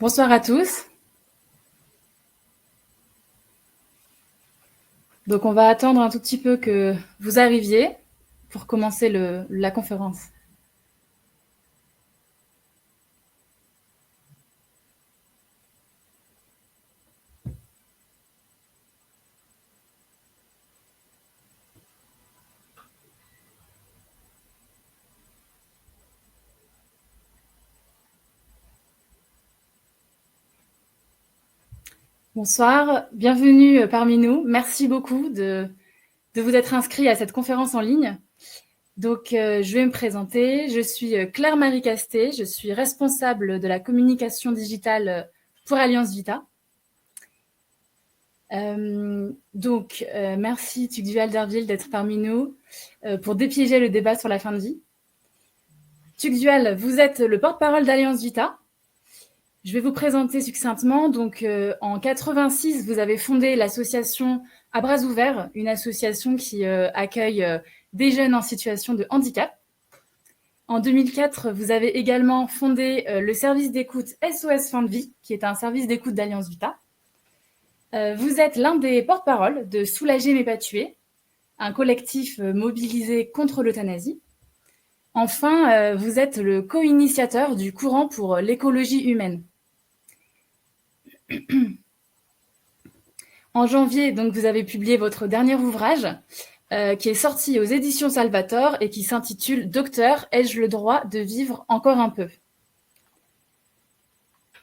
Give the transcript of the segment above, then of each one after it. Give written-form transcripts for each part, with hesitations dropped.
Bonsoir à tous. Donc, on va attendre un tout petit peu que vous arriviez pour commencer la conférence. Bonsoir, bienvenue parmi nous. Merci beaucoup de vous être inscrits à cette conférence en ligne. Donc, je vais me présenter. Je suis Claire-Marie Casté. Je suis responsable de la communication digitale pour Alliance Vita. Merci Tugdual Derville d'être parmi nous pour dépiéger le débat sur la fin de vie. Tugdual, vous êtes le porte-parole d'Alliance Vita. Je vais vous présenter succinctement. Donc, en 86, vous avez fondé l'association À Bras Ouverts, une association qui accueille des jeunes en situation de handicap. En 2004, vous avez également fondé le service d'écoute SOS Fin de Vie, qui est un service d'écoute d'Alliance Vita. Vous êtes l'un des porte-parole de Soulager mais pas tuer, un collectif mobilisé contre l'euthanasie. Enfin, vous êtes le co-initiateur du courant pour l'écologie humaine. En janvier, donc, vous avez publié votre dernier ouvrage qui est sorti aux éditions Salvator et qui s'intitule « Docteur, ai-je le droit de vivre encore un peu ?»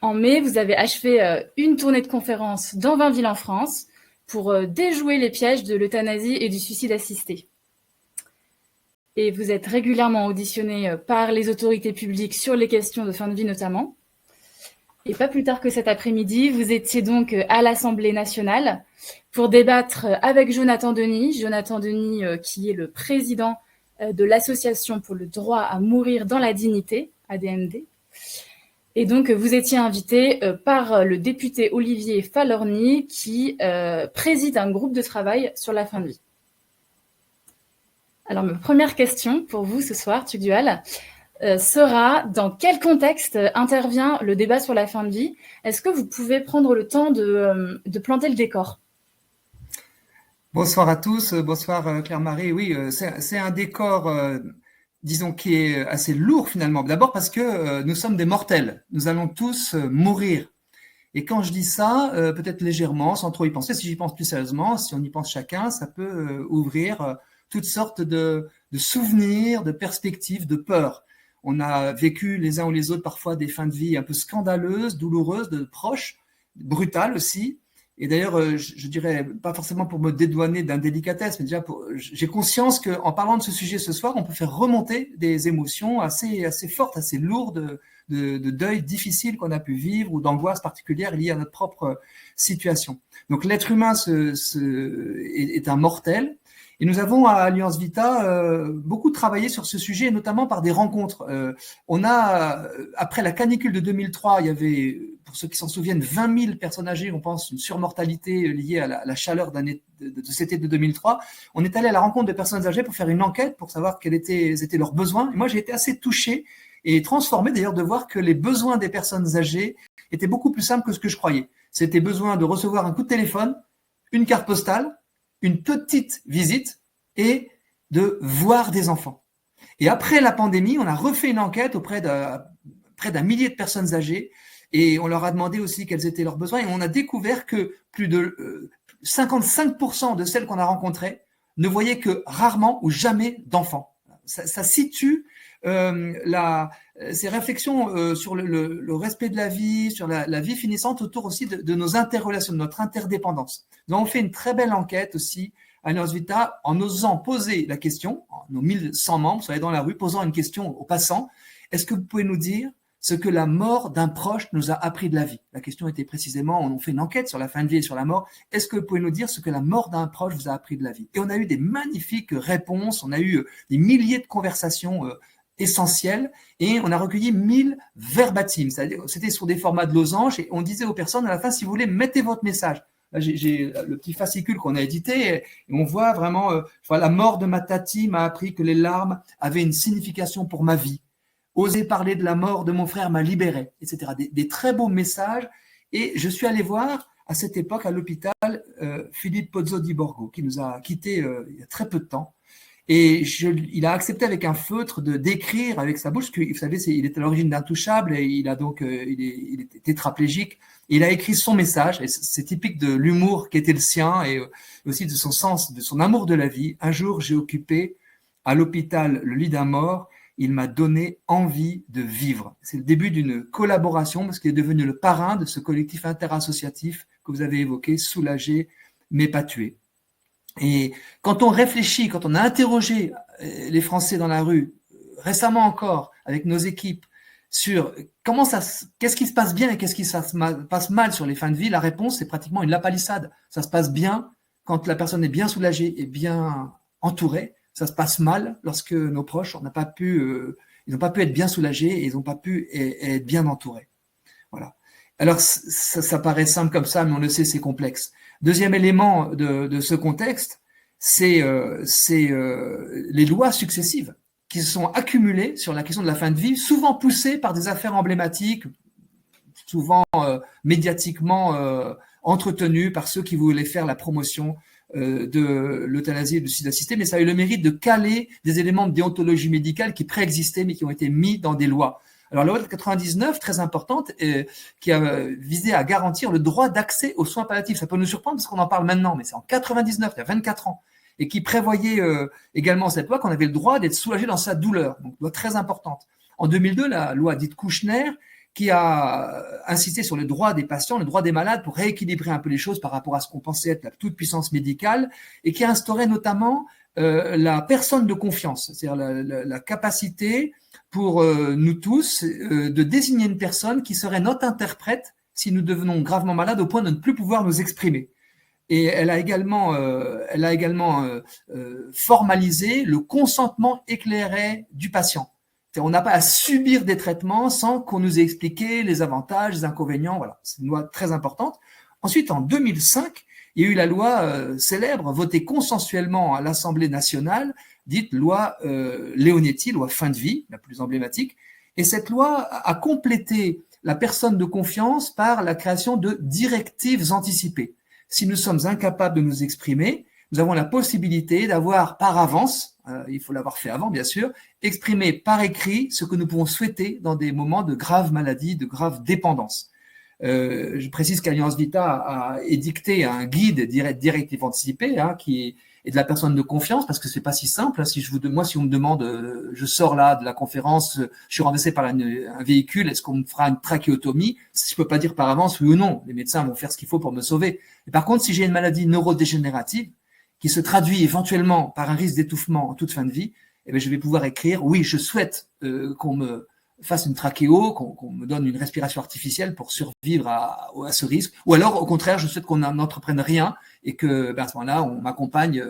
En mai, vous avez achevé une tournée de conférences dans 20 villes en France pour déjouer les pièges de l'euthanasie et du suicide assisté. Et vous êtes régulièrement auditionné par les autorités publiques sur les questions de fin de vie notamment. Et pas plus tard que cet après-midi, vous étiez donc à l'Assemblée nationale pour débattre avec Jonathan Denis. Jonathan Denis, qui est le président de l'Association pour le droit à mourir dans la dignité, ADMD. Et donc, vous étiez invité par le député Olivier Falorni, qui préside un groupe de travail sur la fin de vie. Alors, ma première question pour vous ce soir, Tugdual, sera dans quel contexte intervient le débat sur la fin de vie? Est-ce que vous pouvez prendre le temps de planter le décor? Bonsoir à tous, bonsoir Claire-Marie. Oui, c'est un décor, disons, qui est assez lourd finalement. D'abord parce que nous sommes des mortels, nous allons tous mourir. Et quand je dis ça, peut-être légèrement, sans trop y penser, si j'y pense plus sérieusement, si on y pense chacun, ça peut ouvrir toutes sortes de souvenirs, de perspectives, de peurs. On a vécu les uns ou les autres parfois des fins de vie un peu scandaleuses, douloureuses, de proches, brutales aussi. Et d'ailleurs, je dirais, pas forcément pour me dédouaner d'indélicatesse, mais déjà, j'ai conscience qu'en parlant de ce sujet ce soir, on peut faire remonter des émotions assez fortes, assez lourdes, de deuil difficile qu'on a pu vivre ou d'angoisse particulière liée à notre propre situation. Donc l'être humain est un mortel. Et nous avons à Alliance Vita beaucoup travaillé sur ce sujet, notamment par des rencontres. On a, après la canicule de 2003, il y avait, pour ceux qui s'en souviennent, 20 000 personnes âgées, on pense, une surmortalité liée à la chaleur de cet été de 2003. On est allé à la rencontre de personnes âgées pour faire une enquête, pour savoir quels étaient leurs besoins. Et moi, j'ai été assez touché et transformé d'ailleurs de voir que les besoins des personnes âgées étaient beaucoup plus simples que ce que je croyais. C'était besoin de recevoir un coup de téléphone, une carte postale, une petite visite et de voir des enfants. Et après la pandémie, on a refait une enquête auprès près d'un millier de personnes âgées et on leur a demandé aussi quels étaient leurs besoins et on a découvert que plus de 55% de celles qu'on a rencontrées ne voyaient que rarement ou jamais d'enfants. Ça situe ces réflexions sur le respect de la vie, sur la vie finissante autour aussi de nos interrelations, de notre interdépendance. Nous avons fait une très belle enquête aussi à Alliance Vita en osant poser la question, nos 1100 membres sont allés dans la rue, posant une question aux passants. Est-ce que vous pouvez nous dire ce que la mort d'un proche nous a appris de la vie? La question était précisément, on fait une enquête sur la fin de vie et sur la mort. Est-ce que vous pouvez nous dire ce que la mort d'un proche vous a appris de la vie? Et on a eu des magnifiques réponses, on a eu des milliers de conversations essentielles et on a recueilli 1000 verbatim. C'est-à-dire, c'était sur des formats de losange et on disait aux personnes à la fin, si vous voulez, mettez votre message. Là, j'ai le petit fascicule qu'on a édité et on voit vraiment, la mort de ma tati m'a appris que les larmes avaient une signification pour ma vie. Oser parler de la mort de mon frère m'a libéré, etc. Des très beaux messages. Et je suis allé voir à cette époque à l'hôpital Philippe Pozzo di Borgo, qui nous a quittés il y a très peu de temps. Et il a accepté avec un feutre d'écrire avec sa bouche, parce que vous savez, il est à l'origine d'intouchable et il est tétraplégique. Et il a écrit son message, et c'est typique de l'humour qui était le sien et aussi de son sens, de son amour de la vie. Un jour, j'ai occupé à l'hôpital le lit d'un mort. Il m'a donné envie de vivre. C'est le début d'une collaboration parce qu'il est devenu le parrain de ce collectif interassociatif que vous avez évoqué, Soulager mais pas tuer. Et quand on réfléchit, quand on a interrogé les Français dans la rue, récemment encore, avec nos équipes, sur qu'est-ce qui se passe bien et qu'est-ce qui se passe mal sur les fins de vie, la réponse, c'est pratiquement une lapalissade. Ça se passe bien quand la personne est bien soulagée et bien entourée. Ça se passe mal lorsque nos proches ils n'ont pas pu être bien soulagés et ils n'ont pas pu être bien entourés. Voilà. Alors, ça paraît simple comme ça, mais on le sait, c'est complexe. Deuxième élément de ce contexte, c'est les lois successives qui se sont accumulées sur la question de la fin de vie, souvent poussées par des affaires emblématiques, souvent médiatiquement entretenues par ceux qui voulaient faire la promotion de l'euthanasie et du suicide assisté, mais ça a eu le mérite de caler des éléments de déontologie médicale qui préexistaient, mais qui ont été mis dans des lois. Alors, la loi de 99, très importante, qui a visé à garantir le droit d'accès aux soins palliatifs. Ça peut nous surprendre parce qu'on en parle maintenant, mais c'est en 99, il y a 24 ans, et qui prévoyait également cette loi qu'on avait le droit d'être soulagé dans sa douleur. Donc, loi très importante. En 2002, la loi dite Kouchner, qui a insisté sur le droit des patients, le droit des malades pour rééquilibrer un peu les choses par rapport à ce qu'on pensait être la toute-puissance médicale, et qui a instauré notamment la personne de confiance, c'est-à-dire la capacité pour nous tous de désigner une personne qui serait notre interprète si nous devenons gravement malades au point de ne plus pouvoir nous exprimer. Et elle a également formalisé le consentement éclairé du patient. On n'a pas à subir des traitements sans qu'on nous ait expliqué les avantages, les inconvénients. Voilà, c'est une loi très importante. Ensuite, en 2005, il y a eu la loi célèbre, votée consensuellement à l'Assemblée nationale, dite loi Leonetti, loi fin de vie, la plus emblématique. Et cette loi a complété la personne de confiance par la création de directives anticipées. Si nous sommes incapables de nous exprimer, nous avons la possibilité d'avoir par avance, il faut l'avoir fait avant bien sûr, exprimé par écrit ce que nous pouvons souhaiter dans des moments de grave maladie, de grave dépendance. Je précise qu'Alliance Vita a édicté un guide directive anticipée qui est de la personne de confiance parce que c'est pas si simple. Si on me demande, je sors là de la conférence, je suis renversé par un véhicule, est-ce qu'on me fera une trachéotomie? Je peux pas dire par avance oui ou non. Les médecins vont faire ce qu'il faut pour me sauver. Et par contre, si j'ai une maladie neurodégénérative qui se traduit éventuellement par un risque d'étouffement en toute fin de vie, eh bien, je vais pouvoir écrire oui, je souhaite qu'on me fasse une trachéo, qu'on me donne une respiration artificielle pour survivre à ce risque. Ou alors, au contraire, je souhaite qu'on n'entreprenne rien et que, à ce moment-là, on m'accompagne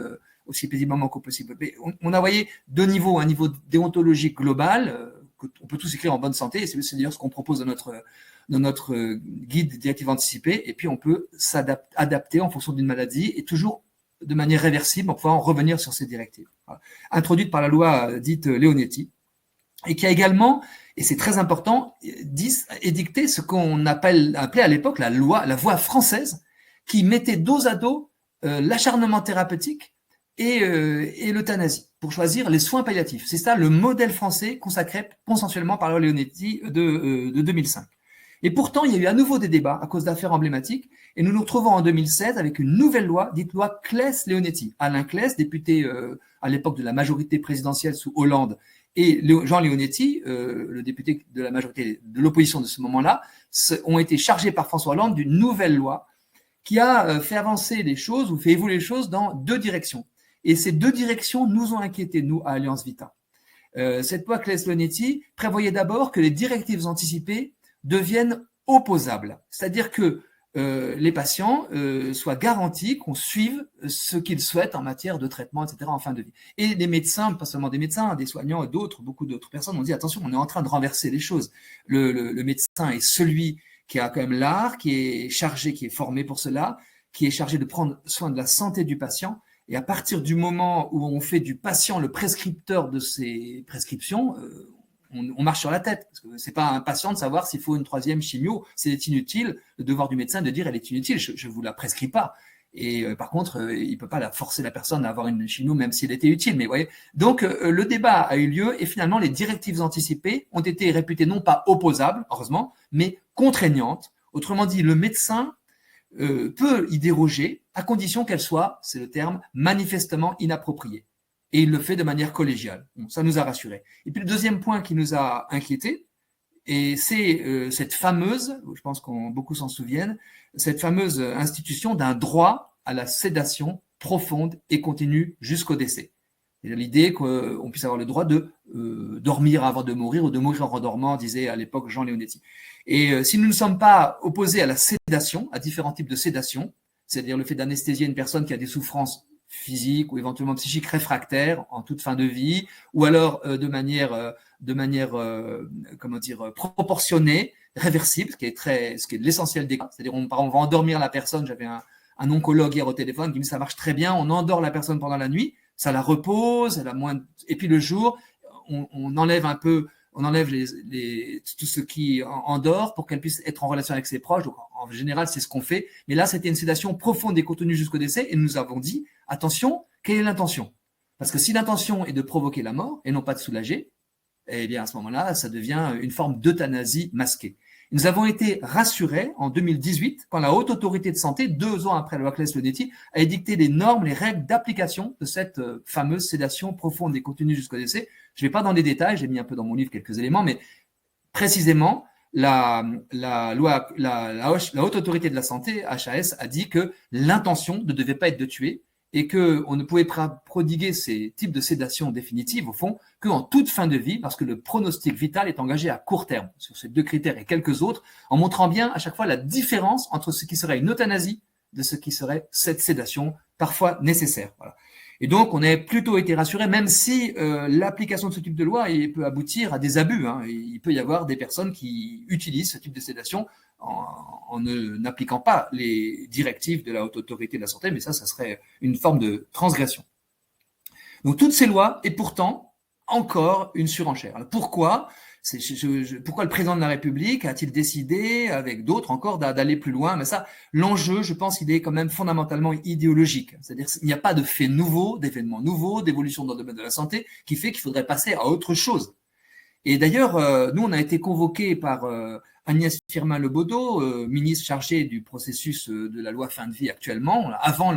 aussi paisiblement que possible. Mais on a voyé deux niveaux, un niveau déontologique global, qu'on peut tous écrire en bonne santé, et c'est d'ailleurs ce qu'on propose dans notre guide directive anticipée, et puis on peut s'adapter en fonction d'une maladie, et toujours de manière réversible, en pouvant revenir sur ces directives. Voilà. Introduite par la loi dite Leonetti, et qui a également, et c'est très important, édicté ce qu'on appelait à l'époque la voie française, qui mettait dos à dos l'acharnement thérapeutique et l'euthanasie pour choisir les soins palliatifs. C'est ça le modèle français consacré consensuellement par la loi Leonetti de 2005. Et pourtant, il y a eu à nouveau des débats à cause d'affaires emblématiques, et nous nous retrouvons en 2016 avec une nouvelle loi, dite loi Claes-Leonetti. Alain Claes, député à l'époque de la majorité présidentielle sous Hollande, et Jean Leonetti, le député de la majorité de l'opposition de ce moment-là, ont été chargés par François Hollande d'une nouvelle loi qui a fait avancer les choses ou fait évoluer les choses dans deux directions. Et ces deux directions nous ont inquiétés, nous, à Alliance Vita. Cette loi Claes-Leonetti prévoyait d'abord que les directives anticipées deviennent opposables. C'est-à-dire que les patients soient garantis qu'on suive ce qu'ils souhaitent en matière de traitement, etc., en fin de vie. Et les médecins, pas seulement des médecins, des soignants et beaucoup d'autres personnes ont dit attention, on est en train de renverser les choses. Le médecin est celui qui a quand même l'art, qui est chargé, qui est formé pour cela, qui est chargé de prendre soin de la santé du patient. Et à partir du moment où on fait du patient le prescripteur de ses prescriptions, on marche sur la tête. Parce que c'est pas un patient de savoir s'il faut une troisième chimio. C'est inutile. Le devoir du médecin de dire elle est inutile. Je vous la prescris pas. Et par contre, il peut pas forcer la personne à avoir une chimio même si elle était utile. Mais voyez. Donc le débat a eu lieu et finalement les directives anticipées ont été réputées non pas opposables, heureusement, mais contraignantes. Autrement dit, le médecin peut y déroger à condition qu'elle soit, c'est le terme, manifestement inappropriée. Et il le fait de manière collégiale. Bon, ça nous a rassurés. Et puis le deuxième point qui nous a inquiétés, et c'est cette fameuse, je pense qu'on beaucoup s'en souviennent, cette fameuse institution d'un droit à la sédation profonde et continue jusqu'au décès. L'idée qu'on puisse avoir le droit de dormir avant de mourir ou de mourir en redormant, disait à l'époque Jean Leonetti. Et si nous ne sommes pas opposés à la sédation, à différents types de sédation, c'est-à-dire le fait d'anesthésier une personne qui a des souffrances physiques ou éventuellement psychiques réfractaires en toute fin de vie, ou alors de manière proportionnée, réversible, ce qui est l'essentiel des cas. C'est-à-dire on va endormir la personne. J'avais un oncologue hier au téléphone qui me dit ça marche très bien, on endort la personne pendant la nuit, ça la repose, elle a moins, et puis le jour, on enlève un peu, on enlève tout ce qui endort pour qu'elle puisse être en relation avec ses proches. Donc, en général, c'est ce qu'on fait. Mais là, c'était une sédation profonde et contenue jusqu'au décès. Et nous avons dit, attention, quelle est l'intention? Parce que si l'intention est de provoquer la mort et non pas de soulager, eh bien, à ce moment-là, ça devient une forme d'euthanasie masquée. Nous avons été rassurés en 2018 quand la Haute Autorité de Santé, 2 ans après la loi Claes-Leonetti, a édicté les normes, les règles d'application de cette fameuse sédation profonde et continue jusqu'au décès. Je ne vais pas dans les détails, j'ai mis un peu dans mon livre quelques éléments, mais précisément, la Haute Autorité de la Santé, HAS, a dit que l'intention ne devait pas être de tuer et qu'on ne pouvait prodiguer ces types de sédation définitive, au fond, qu'en toute fin de vie, parce que le pronostic vital est engagé à court terme, sur ces 2 critères et quelques autres, en montrant bien à chaque fois la différence entre ce qui serait une euthanasie de ce qui serait cette sédation, parfois nécessaire. Voilà. Et donc, on a plutôt été rassurés, même si l'application de ce type de loi peut aboutir à des abus. Hein. Il peut y avoir des personnes qui utilisent ce type de sédation en n'appliquant pas les directives de la Haute Autorité de la Santé, mais ça serait une forme de transgression. Donc, toutes ces lois, et pourtant, encore une surenchère. Alors, pourquoi le président de la République a-t-il décidé, avec d'autres encore, d'aller plus loin? Mais ça, l'enjeu, je pense, il est quand même fondamentalement idéologique. C'est-à-dire qu'il n'y a pas de faits nouveaux, d'événements nouveaux, d'évolution dans le domaine de la santé, qui fait qu'il faudrait passer à autre chose. Et d'ailleurs, nous, on a été convoqués par Agnès Firmin-Lebaudot, ministre chargée du processus de la loi fin de vie actuellement, avant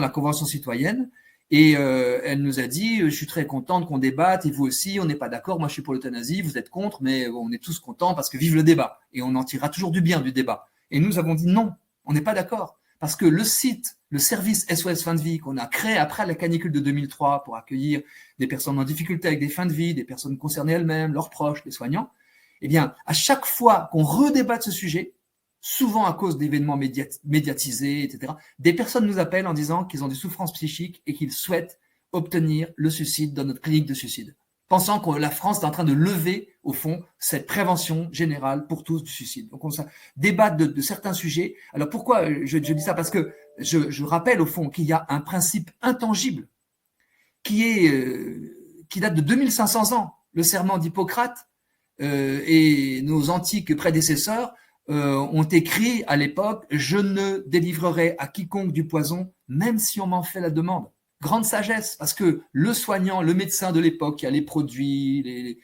la Convention citoyenne. Et elle nous a dit, je suis très contente qu'on débatte, et vous aussi, on n'est pas d'accord, moi je suis pour l'euthanasie, vous êtes contre, mais on est tous contents parce que vive le débat. Et on en tirera toujours du bien du débat. Et nous avons dit non, on n'est pas d'accord. Parce que le service SOS fin de vie qu'on a créé après la canicule de 2003 pour accueillir des personnes en difficulté avec des fins de vie, des personnes concernées elles-mêmes, leurs proches, les soignants, eh bien, à chaque fois qu'on redébat de ce sujet, souvent à cause d'événements médiatisés, etc., des personnes nous appellent en disant qu'ils ont des souffrances psychiques et qu'ils souhaitent obtenir le suicide dans notre clinique de suicide, pensant que la France est en train de lever, au fond, cette prévention générale pour tous du suicide. Donc, on débat de certains sujets. Alors, pourquoi je dis ça? Parce que je rappelle, au fond, qu'il y a un principe intangible qui date de 2500 ans. Le serment d'Hippocrate et nos antiques prédécesseurs ont écrit à l'époque « Je ne délivrerai à quiconque du poison, même si on m'en fait la demande ». Grande sagesse, parce que le soignant, le médecin de l'époque qui a les produits,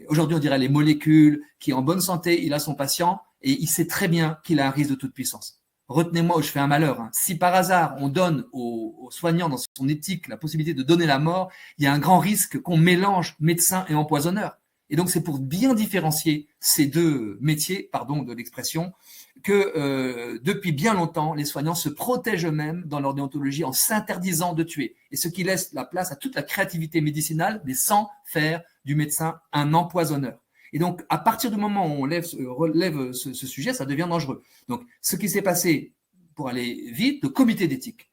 aujourd'hui on dirait les molécules, qui est en bonne santé, il a son patient et il sait très bien qu'il a un risque de toute puissance. Retenez-moi où je fais un malheur. Hein. Si par hasard on donne aux soignants dans son éthique la possibilité de donner la mort, il y a un grand risque qu'on mélange médecin et empoisonneur. Et donc c'est pour bien différencier ces 2 métiers, pardon de l'expression, que depuis bien longtemps, les soignants se protègent eux-mêmes dans leur déontologie en s'interdisant de tuer. Et ce qui laisse la place à toute la créativité médicinale, mais sans faire du médecin un empoisonneur. Et donc, à partir du moment où on relève ce sujet, ça devient dangereux. Donc, ce qui s'est passé, pour aller vite, le comité d'éthique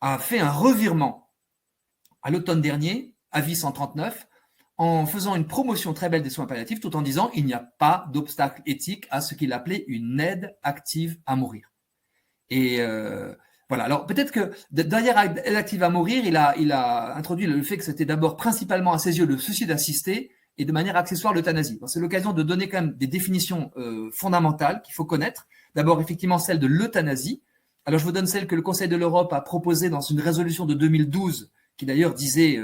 a fait un revirement à l'automne dernier, avis 139, en faisant une promotion très belle des soins palliatifs, tout en disant il n'y a pas d'obstacle éthique à ce qu'il appelait une aide active à mourir. Et voilà. Alors peut-être que derrière aide active à mourir, il a introduit le fait que c'était d'abord principalement à ses yeux le suicide assisté, et de manière accessoire l'euthanasie. C'est l'occasion de donner quand même des définitions fondamentales qu'il faut connaître. D'abord, effectivement, celle de l'euthanasie. Alors, je vous donne celle que le Conseil de l'Europe a proposée dans une résolution de 2012, qui d'ailleurs disait,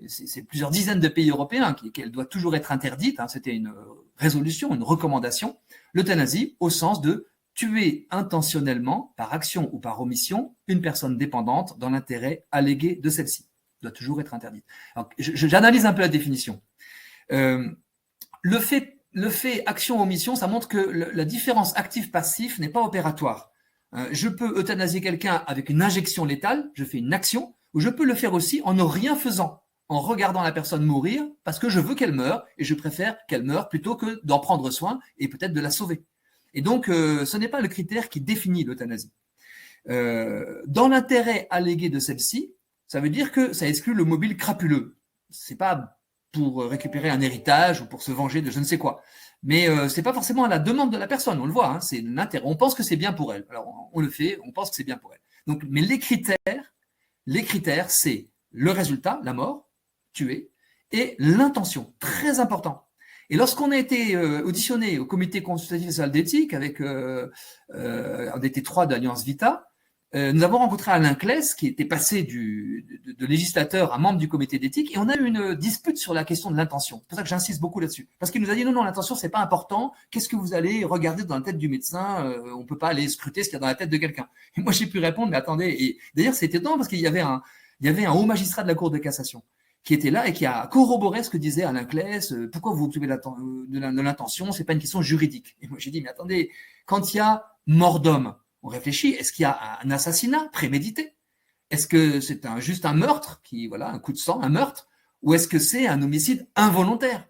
c'est plusieurs dizaines de pays européens qu'elle doit toujours être interdite. C'était une résolution, une recommandation. L'euthanasie au sens de tuer intentionnellement, par action ou par omission, une personne dépendante dans l'intérêt allégué de celle-ci. Doit toujours être interdite. Alors, j'analyse un peu la définition. Le fait action-omission, ça montre que la différence actif-passif n'est pas opératoire. Je peux euthanasier quelqu'un avec une injection létale, je fais une action, ou je peux le faire aussi en ne rien faisant, en regardant la personne mourir, parce que je veux qu'elle meure, et je préfère qu'elle meure plutôt que d'en prendre soin et peut-être de la sauver. Et donc, ce n'est pas le critère qui définit l'euthanasie. Dans l'intérêt allégué de celle-ci, ça veut dire que ça exclut le mobile crapuleux. C'est pas pour récupérer un héritage ou pour se venger de je ne sais quoi. Mais c'est pas forcément à la demande de la personne, on le voit, c'est l'intérêt. On pense que c'est bien pour elle. Alors, on le fait, on pense que c'est bien pour elle. Donc, mais les critères, c'est le résultat, la mort, tuer, et l'intention, très important. Et lorsqu'on a été auditionné au comité consultatif national d'éthique avec on était 3 d'Alliance Vita, nous avons rencontré Alain Claes, qui était passé de législateur à membre du comité d'éthique, et on a eu une dispute sur la question de l'intention. C'est pour ça que j'insiste beaucoup là-dessus. Parce qu'il nous a dit non, l'intention, c'est pas important. Qu'est-ce que vous allez regarder dans la tête du médecin? On peut pas aller scruter ce qu'il y a dans la tête de quelqu'un. Et moi, j'ai pu répondre, mais attendez. Et d'ailleurs, c'était étonnant parce qu'il y avait un haut magistrat de la Cour de cassation qui était là et qui a corroboré ce que disait Alain Claes. Pourquoi vous vous occupez de l'intention? C'est pas une question juridique. Et moi, j'ai dit, mais attendez, quand il y a mort d'homme, on réfléchit, est-ce qu'il y a un assassinat prémédité? Est-ce que c'est juste un meurtre, un coup de sang, un meurtre? Ou est-ce que c'est un homicide involontaire?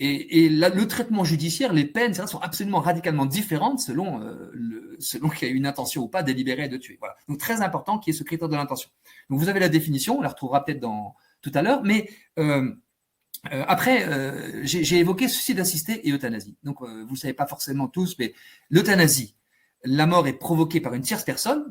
Et là, le traitement judiciaire, les peines, sont absolument radicalement différentes selon qu'il y a eu une intention ou pas délibérée de tuer. Voilà. Donc, très important qu'il y ait ce critère de l'intention. Donc, vous avez la définition, on la retrouvera peut-être tout à l'heure, mais après, j'ai évoqué suicide assisté et euthanasie. Donc, vous ne le savez pas forcément tous, mais l'euthanasie, la mort est provoquée par une tierce personne,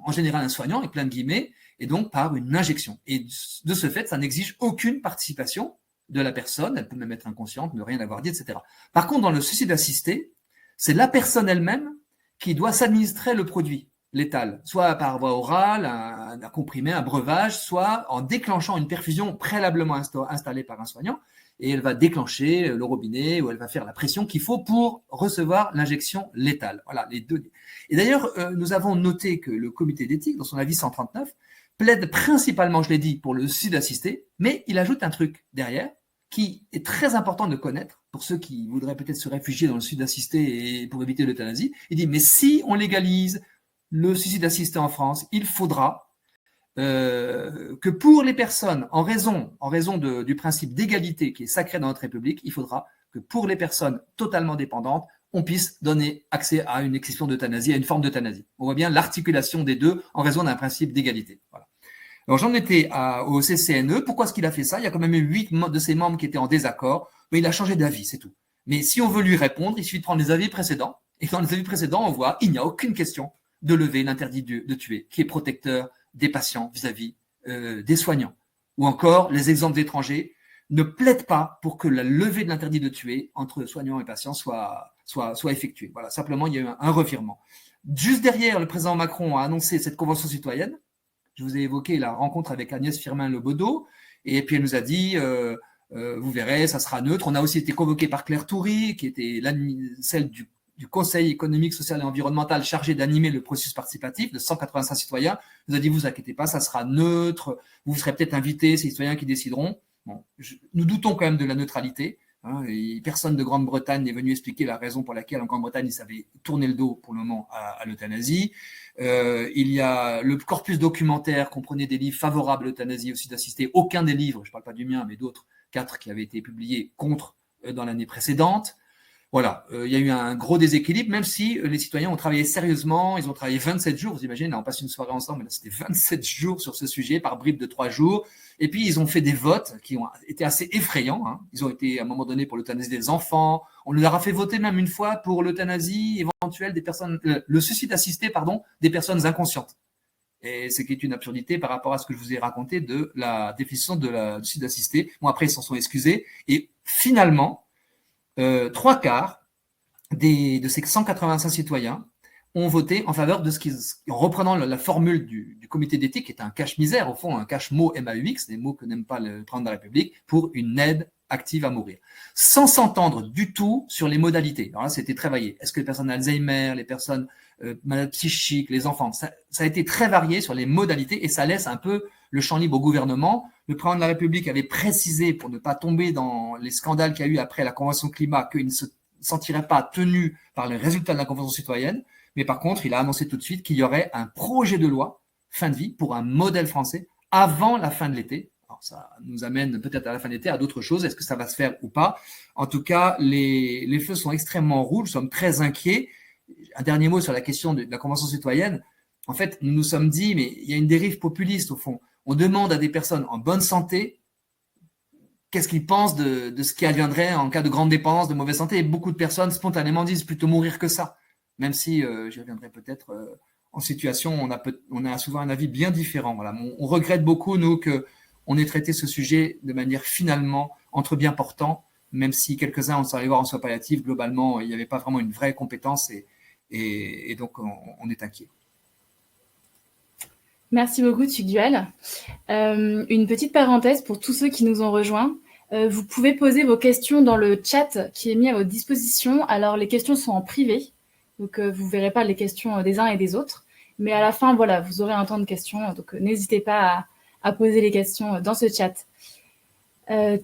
en général un soignant, avec plein de guillemets, et donc par une injection. Et de ce fait, ça n'exige aucune participation de la personne, elle peut même être inconsciente, ne rien avoir dit, etc. Par contre, dans le suicide assisté, c'est la personne elle-même qui doit s'administrer le produit létal, soit par voie orale, un comprimé, un breuvage, soit en déclenchant une perfusion préalablement installée par un soignant, et elle va déclencher le robinet ou elle va faire la pression qu'il faut pour recevoir l'injection létale. Voilà, les deux. Et d'ailleurs, nous avons noté que le comité d'éthique, dans son avis 139, plaide principalement, je l'ai dit, pour le suicide assisté, mais il ajoute un truc derrière qui est très important de connaître pour ceux qui voudraient peut-être se réfugier dans le suicide assisté et pour éviter l'euthanasie. Il dit, mais si on légalise le suicide assisté en France, il faudra que pour les personnes, en raison du principe d'égalité qui est sacré dans notre République, il faudra que pour les personnes totalement dépendantes, on puisse donner accès à une exception d'euthanasie, à une forme d'euthanasie. On voit bien l'articulation des deux en raison d'un principe d'égalité. Voilà. Alors j'en étais au CCNE. Pourquoi est-ce qu'il a fait ça? Il y a quand même eu 8 de ses membres qui étaient en désaccord, mais il a changé d'avis, c'est tout. Mais si on veut lui répondre, il suffit de prendre les avis précédents. Et dans les avis précédents, on voit qu'il n'y a aucune question de lever l'interdit de tuer, qui est protecteur des patients vis-à-vis des soignants. Ou encore, les exemples d'étrangers ne plaident pas pour que la levée de l'interdit de tuer entre soignants et patients soit effectuée. Voilà, simplement, il y a eu un revirement. Juste derrière, le président Macron a annoncé cette convention citoyenne. Je vous ai évoqué la rencontre avec Agnès Firmin-Lebaudot, et puis elle nous a dit, vous verrez, ça sera neutre. On a aussi été convoqué par Claire Toury, qui était celle du Conseil économique, social et environnemental chargé d'animer le processus participatif de 185 citoyens. Nous a dit, vous inquiétez pas, ça sera neutre, vous serez peut-être invités, ces citoyens qui décideront. Bon, nous doutons quand même de la neutralité. Et personne de Grande-Bretagne n'est venu expliquer la raison pour laquelle en Grande-Bretagne, ils avaient tourné le dos pour le moment à l'euthanasie. Il y a le corpus documentaire comprenait des livres favorables à l'euthanasie aussi d'assister. Aucun des livres, je ne parle pas du mien, mais d'autres, 4 qui avaient été publiés contre dans l'année précédente. Voilà, il y a eu un gros déséquilibre, même si les citoyens ont travaillé sérieusement, ils ont travaillé 27 jours, vous imaginez, là on passe une soirée ensemble, mais là c'était 27 jours sur ce sujet, par bribes de 3 jours, et puis ils ont fait des votes qui ont été assez effrayants, Ils ont été à un moment donné pour l'euthanasie des enfants, on leur a fait voter même une fois pour l'euthanasie éventuelle des personnes, le suicide assisté, des personnes inconscientes. Et ce qui est une absurdité par rapport à ce que je vous ai raconté de la définition du suicide assisté. Bon, après, ils s'en sont excusés. Et finalement, 3/4 de ces 185 citoyens ont voté en faveur de ce qui, en reprenant la formule du comité d'éthique, qui est un cache-misère, au fond, un cache-mot MAUX, des mots que n'aime pas le président de la République, pour une aide active à mourir, sans s'entendre du tout sur les modalités. Alors là, c'était très varié. Est-ce que les personnes Alzheimer, les personnes malades psychiques, les enfants, ça a été très varié sur les modalités et ça laisse un peu le champ libre au gouvernement. Le président de la République avait précisé, pour ne pas tomber dans les scandales qu'il y a eu après la Convention climat, qu'il ne se sentirait pas tenu par les résultats de la Convention citoyenne. Mais par contre, il a annoncé tout de suite qu'il y aurait un projet de loi fin de vie pour un modèle français avant la fin de l'été. Alors ça nous amène peut-être à la fin de l'été à d'autres choses. Est-ce que ça va se faire ou pas? En tout cas, les feux sont extrêmement rouges. Nous sommes très inquiets. Un dernier mot sur la question de la Convention citoyenne. En fait, nous nous sommes dit, mais il y a une dérive populiste au fond. On demande à des personnes en bonne santé qu'est-ce qu'ils pensent de ce qui adviendrait en cas de grande dépendance, de mauvaise santé. Et beaucoup de personnes spontanément disent plutôt mourir que ça. Même si j'y reviendrai peut-être en situation, on a souvent un avis bien différent. Voilà. On regrette beaucoup, nous, qu'on ait traité ce sujet de manière finalement entre bien portants, même si quelques-uns, on s'est allé voir en soins palliatifs, globalement, il n'y avait pas vraiment une vraie compétence et donc on est inquiet. Merci beaucoup, Tugdual. Une petite parenthèse pour tous ceux qui nous ont rejoints. Vous pouvez poser vos questions dans le chat qui est mis à votre disposition. Alors, les questions sont en privé. Donc, vous ne verrez pas les questions des uns et des autres. Mais à la fin, voilà, vous aurez un temps de questions. Donc, n'hésitez pas à poser les questions dans ce chat.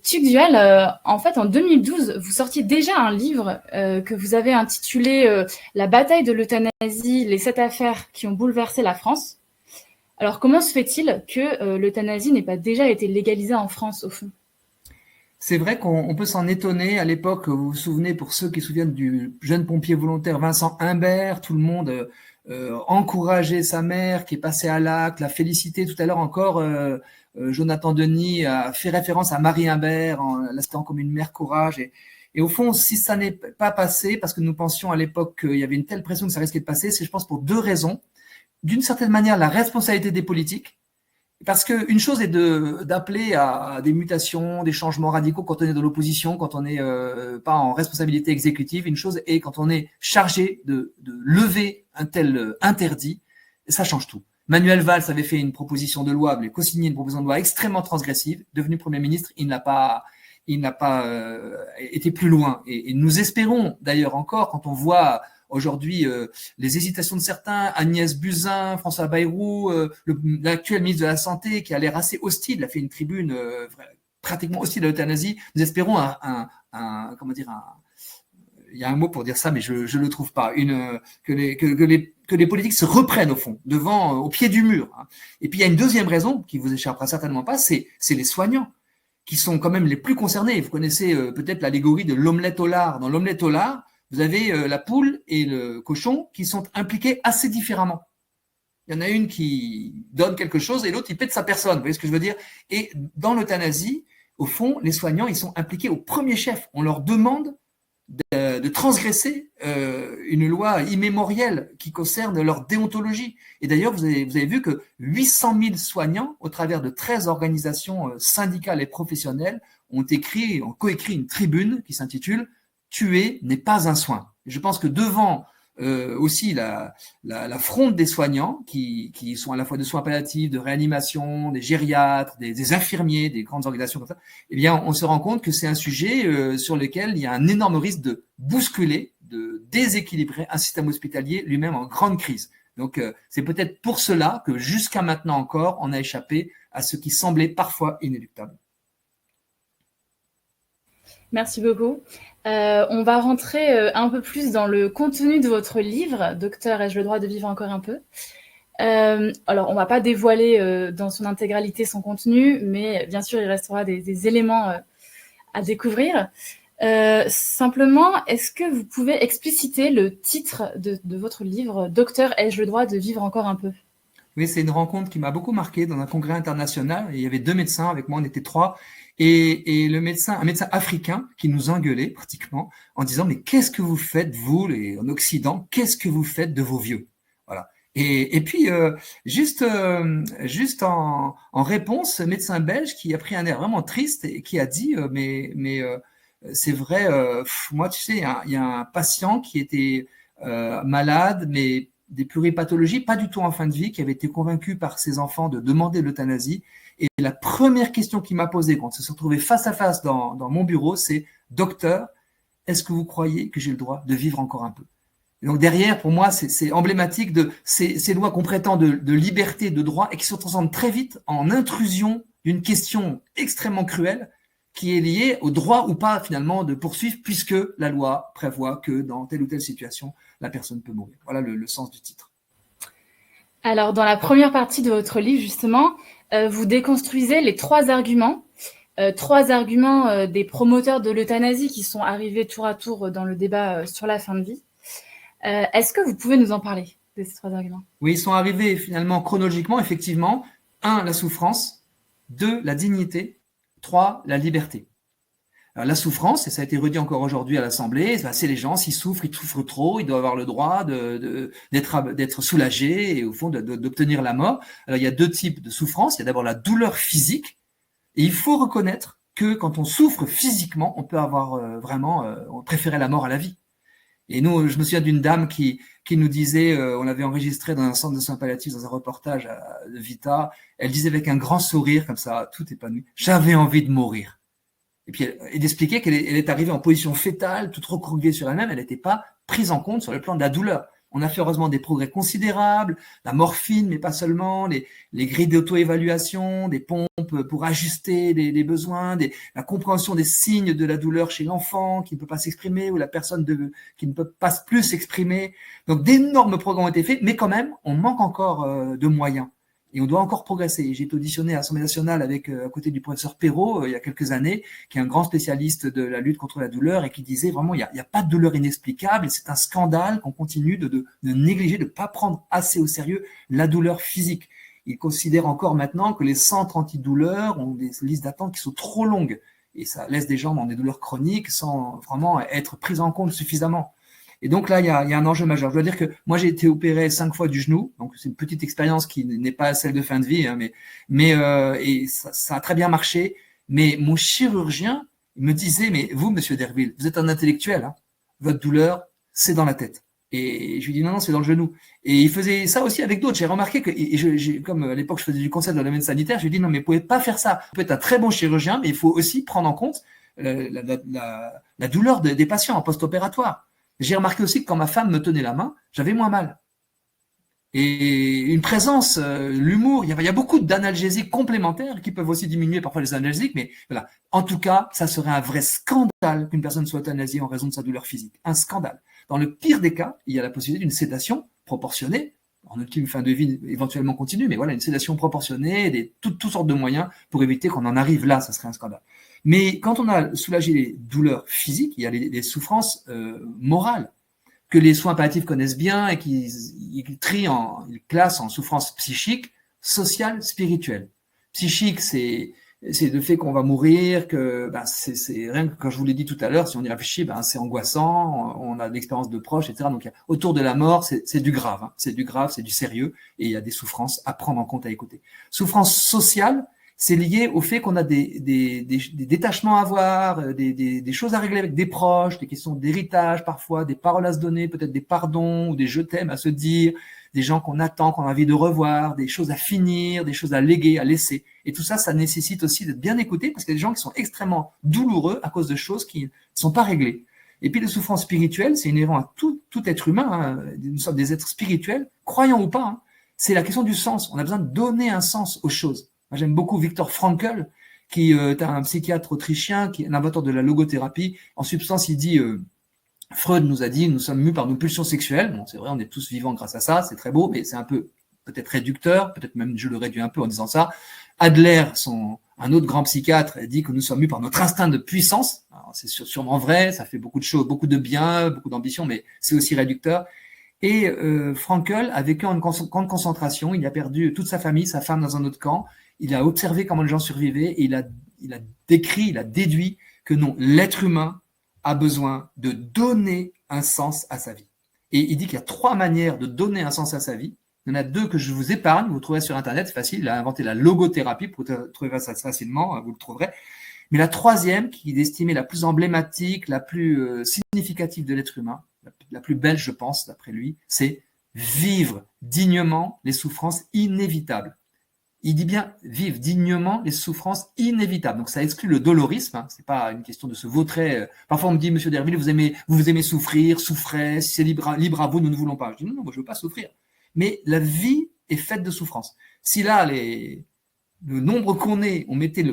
Tugdual, en fait, en 2012, vous sortiez déjà un livre que vous avez intitulé « La bataille de l'euthanasie, les 7 affaires qui ont bouleversé la France ». Alors, comment se fait-il que l'euthanasie n'ait pas déjà été légalisée en France, au fond? C'est vrai qu'on peut s'en étonner. À l'époque, vous vous souvenez, pour ceux qui se souviennent du jeune pompier volontaire Vincent Humbert, tout le monde encourageait sa mère qui est passée à l'acte, la félicité. Tout à l'heure encore, Jonathan Denis a fait référence à Marie Humbert en l'instant comme une mère courage. Et au fond, si ça n'est pas passé, parce que nous pensions à l'époque qu'il y avait une telle pression que ça risquait de passer, c'est je pense pour 2 raisons. D'une certaine manière, la responsabilité des politiques. Parce qu'une chose est d'appeler à des mutations, des changements radicaux quand on est de l'opposition, quand on n'est pas en responsabilité exécutive. Une chose est quand on est chargé de lever un tel interdit, et ça change tout. Manuel Valls avait fait une proposition de loi, avait co-signé une proposition de loi extrêmement transgressive. Devenu Premier ministre, il n'a pas été plus loin. Et nous espérons d'ailleurs encore, quand on voit aujourd'hui, les hésitations de certains, Agnès Buzyn, François Bayrou, l'actuel ministre de la Santé qui a l'air assez hostile, a fait une tribune pratiquement hostile à l'euthanasie. Nous espérons il y a un mot pour dire ça, mais je le trouve pas. Que les politiques se reprennent au fond, au pied du mur. Hein. Et puis il y a une deuxième raison qui vous échappera certainement pas, c'est les soignants qui sont quand même les plus concernés. Vous connaissez peut-être l'allégorie de l'omelette au lard. Dans l'omelette au lard, vous avez la poule et le cochon qui sont impliqués assez différemment. Il y en a une qui donne quelque chose et l'autre, il pète sa personne. Vous voyez ce que je veux dire? Et dans l'euthanasie, au fond, les soignants, ils sont impliqués au premier chef. On leur demande de transgresser une loi immémorielle qui concerne leur déontologie. Et d'ailleurs, vous avez vu que 800 000 soignants, au travers de 13 organisations syndicales et professionnelles, ont coécrit une tribune qui s'intitule « Tuer n'est pas un soin ». Je pense que devant aussi la fronde des soignants qui sont à la fois de soins palliatifs, de réanimation, des gériatres, des infirmiers, des grandes organisations comme ça, eh bien, on se rend compte que c'est un sujet sur lequel il y a un énorme risque de bousculer, de déséquilibrer un système hospitalier lui-même en grande crise. Donc, c'est peut-être pour cela que jusqu'à maintenant encore, on a échappé à ce qui semblait parfois inéluctable. Merci beaucoup. On va rentrer un peu plus dans le contenu de votre livre, Docteur, ai-je le droit de vivre encore un peu? Alors, on ne va pas dévoiler dans son intégralité son contenu, mais bien sûr, il restera des éléments à découvrir. Simplement, est-ce que vous pouvez expliciter le titre de votre livre, Docteur, ai-je le droit de vivre encore un peu? Oui, c'est une rencontre qui m'a beaucoup marqué dans un congrès international. Il y avait 2 médecins, avec moi on était 3. Et un médecin africain qui nous engueulait pratiquement en disant « Mais qu'est-ce que vous faites, vous, en Occident, qu'est-ce que vous faites de vos vieux ?» Voilà. Et puis, juste en réponse, ce médecin belge qui a pris un air vraiment triste et qui a dit « Mais c'est vrai, moi, tu sais, il y a un patient qui était malade, mais des pluripathologies, pas du tout en fin de vie, qui avait été convaincu par ses enfants de demander l'euthanasie. Et la première question qu'il m'a posée quand on s'est retrouvé face à face dans mon bureau, c'est: Docteur, est-ce que vous croyez que j'ai le droit de vivre encore un peu? Et donc derrière, pour moi, c'est emblématique de ces lois qu'on prétend de liberté, de droit, et qui se transforment très vite en intrusion d'une question extrêmement cruelle qui est liée au droit ou pas finalement de poursuivre, puisque la loi prévoit que dans telle ou telle situation, la personne peut mourir. Voilà le sens du titre. Alors, dans la première partie de votre livre, justement, vous déconstruisez les trois arguments des promoteurs de l'euthanasie qui sont arrivés tour à tour dans le débat sur la fin de vie. Est-ce que vous pouvez nous en parler de ces trois arguments? Oui, ils sont arrivés finalement chronologiquement, effectivement. 1, la souffrance. 2, la dignité. 3, la liberté. Alors, la souffrance, et ça a été redit encore aujourd'hui à l'Assemblée, c'est les gens, s'ils souffrent trop, ils doivent avoir le droit d'être soulagés et au fond d'obtenir la mort. Alors, il y a 2 types de souffrance. Il y a d'abord la douleur physique, et il faut reconnaître que quand on souffre physiquement, on peut avoir on préférait la mort à la vie. Et nous, je me souviens d'une dame qui nous disait, on l'avait enregistré dans un centre de soins palliatifs, dans un reportage de Vita, elle disait avec un grand sourire, comme ça, tout épanoui: j'avais envie de mourir. Et puis elle expliquait qu'elle est arrivée en position fétale, toute recroquevillée sur elle-même, elle n'était pas prise en compte sur le plan de la douleur. On a fait heureusement des progrès considérables, la morphine, mais pas seulement, les grilles d'auto-évaluation, des pompes pour ajuster les besoins, la compréhension des signes de la douleur chez l'enfant qui ne peut pas s'exprimer ou la personne qui ne peut pas plus s'exprimer. Donc d'énormes progrès ont été faits, mais quand même, on manque encore de moyens. Et on doit encore progresser. J'ai été auditionné à l'Assemblée nationale à côté du professeur Perrault il y a quelques années, qui est un grand spécialiste de la lutte contre la douleur et qui disait vraiment il y a pas de douleur inexplicable et c'est un scandale qu'on continue de négliger, de ne pas prendre assez au sérieux la douleur physique. Il considère encore maintenant que les centres antidouleurs ont des listes d'attente qui sont trop longues et ça laisse des gens dans des douleurs chroniques sans vraiment être pris en compte suffisamment. Et donc là, il y a un enjeu majeur. Je dois dire que moi, j'ai été opéré 5 fois du genou, donc c'est une petite expérience qui n'est pas celle de fin de vie, hein, et ça a très bien marché. Mais mon chirurgien me disait: mais vous, Monsieur Derville, vous êtes un intellectuel, hein, votre douleur, c'est dans la tête. Et je lui dis: non, c'est dans le genou. Et il faisait ça aussi avec d'autres. J'ai remarqué que, comme à l'époque je faisais du conseil dans le domaine sanitaire, je lui ai dit: non, mais vous pouvez pas faire ça. Vous pouvez être un très bon chirurgien, mais il faut aussi prendre en compte la douleur des patients en post-opératoire. J'ai remarqué aussi que quand ma femme me tenait la main, j'avais moins mal. Et une présence, l'humour, il y a beaucoup d'analgésiques complémentaires qui peuvent aussi diminuer parfois les analgésiques, mais voilà. En tout cas, ça serait un vrai scandale qu'une personne soit euthanasiée en raison de sa douleur physique. Un scandale. Dans le pire des cas, il y a la possibilité d'une sédation proportionnée, en ultime fin de vie éventuellement continue, mais voilà, une sédation proportionnée, toutes sortes de moyens pour éviter qu'on en arrive là, ça serait un scandale. Mais quand on a soulagé les douleurs physiques, il y a les souffrances morales que les soins palliatifs connaissent bien et qu'ils classent en souffrances psychiques, sociales, spirituelles. Psychique, c'est le fait qu'on va mourir, que c'est rien que quand je vous l'ai dit tout à l'heure, si on y réfléchit, c'est angoissant, on a de l'expérience de proches, etc. Donc autour de la mort, c'est du grave, hein. C'est du grave, c'est du sérieux, et il y a des souffrances à prendre en compte, à écouter. Souffrance sociale, c'est lié au fait qu'on a des détachements à avoir, des choses à régler avec des proches, des questions d'héritage parfois, des paroles à se donner, peut-être des pardons ou des je t'aime à se dire, des gens qu'on attend, qu'on a envie de revoir, des choses à finir, des choses à léguer, à laisser. Et tout ça, ça nécessite aussi d'être bien écouté parce qu'il y a des gens qui sont extrêmement douloureux à cause de choses qui ne sont pas réglées. Et puis les souffrances spirituelles, c'est inhérent à tout être humain, hein. Nous sommes des êtres spirituels, croyants ou pas, hein. C'est la question du sens. On a besoin de donner un sens aux choses. Moi, j'aime beaucoup Viktor Frankl, qui est un psychiatre autrichien, qui est un inventeur de la logothérapie. En substance, il dit, Freud nous a dit, nous sommes mus par nos pulsions sexuelles. Bon, c'est vrai, on est tous vivants grâce à ça, c'est très beau, mais c'est un peu peut-être réducteur, peut-être même je le réduis un peu en disant ça. Adler, un autre grand psychiatre, dit que nous sommes mus par notre instinct de puissance. Alors, c'est sûrement vrai, ça fait beaucoup de choses, beaucoup de bien, beaucoup d'ambition, mais c'est aussi réducteur. Et Frankl a vécu en camp de concentration, il a perdu toute sa famille, sa femme dans un autre camp. Il a observé comment les gens survivaient et il a déduit que non, l'être humain a besoin de donner un sens à sa vie. Et il dit qu'il y a 3 manières de donner un sens à sa vie. Il y en a 2 que je vous épargne, vous le trouverez sur Internet, c'est facile, il a inventé la logothérapie, pour trouver ça facilement, vous le trouverez. Mais la troisième, qui est estimée la plus emblématique, la plus significative de l'être humain, la plus belle, je pense, d'après lui, c'est vivre dignement les souffrances inévitables. Il dit bien vivre dignement les souffrances inévitables. Donc ça exclut le dolorisme, hein. C'est pas une question de se vautrer. Parfois on me dit, Monsieur Derville, vous aimez souffrir, souffrez, si c'est libre à vous, nous ne voulons pas. Je dis non, moi je veux pas souffrir. Mais la vie est faite de souffrance. Si là, le nombre qu'on est, on mettait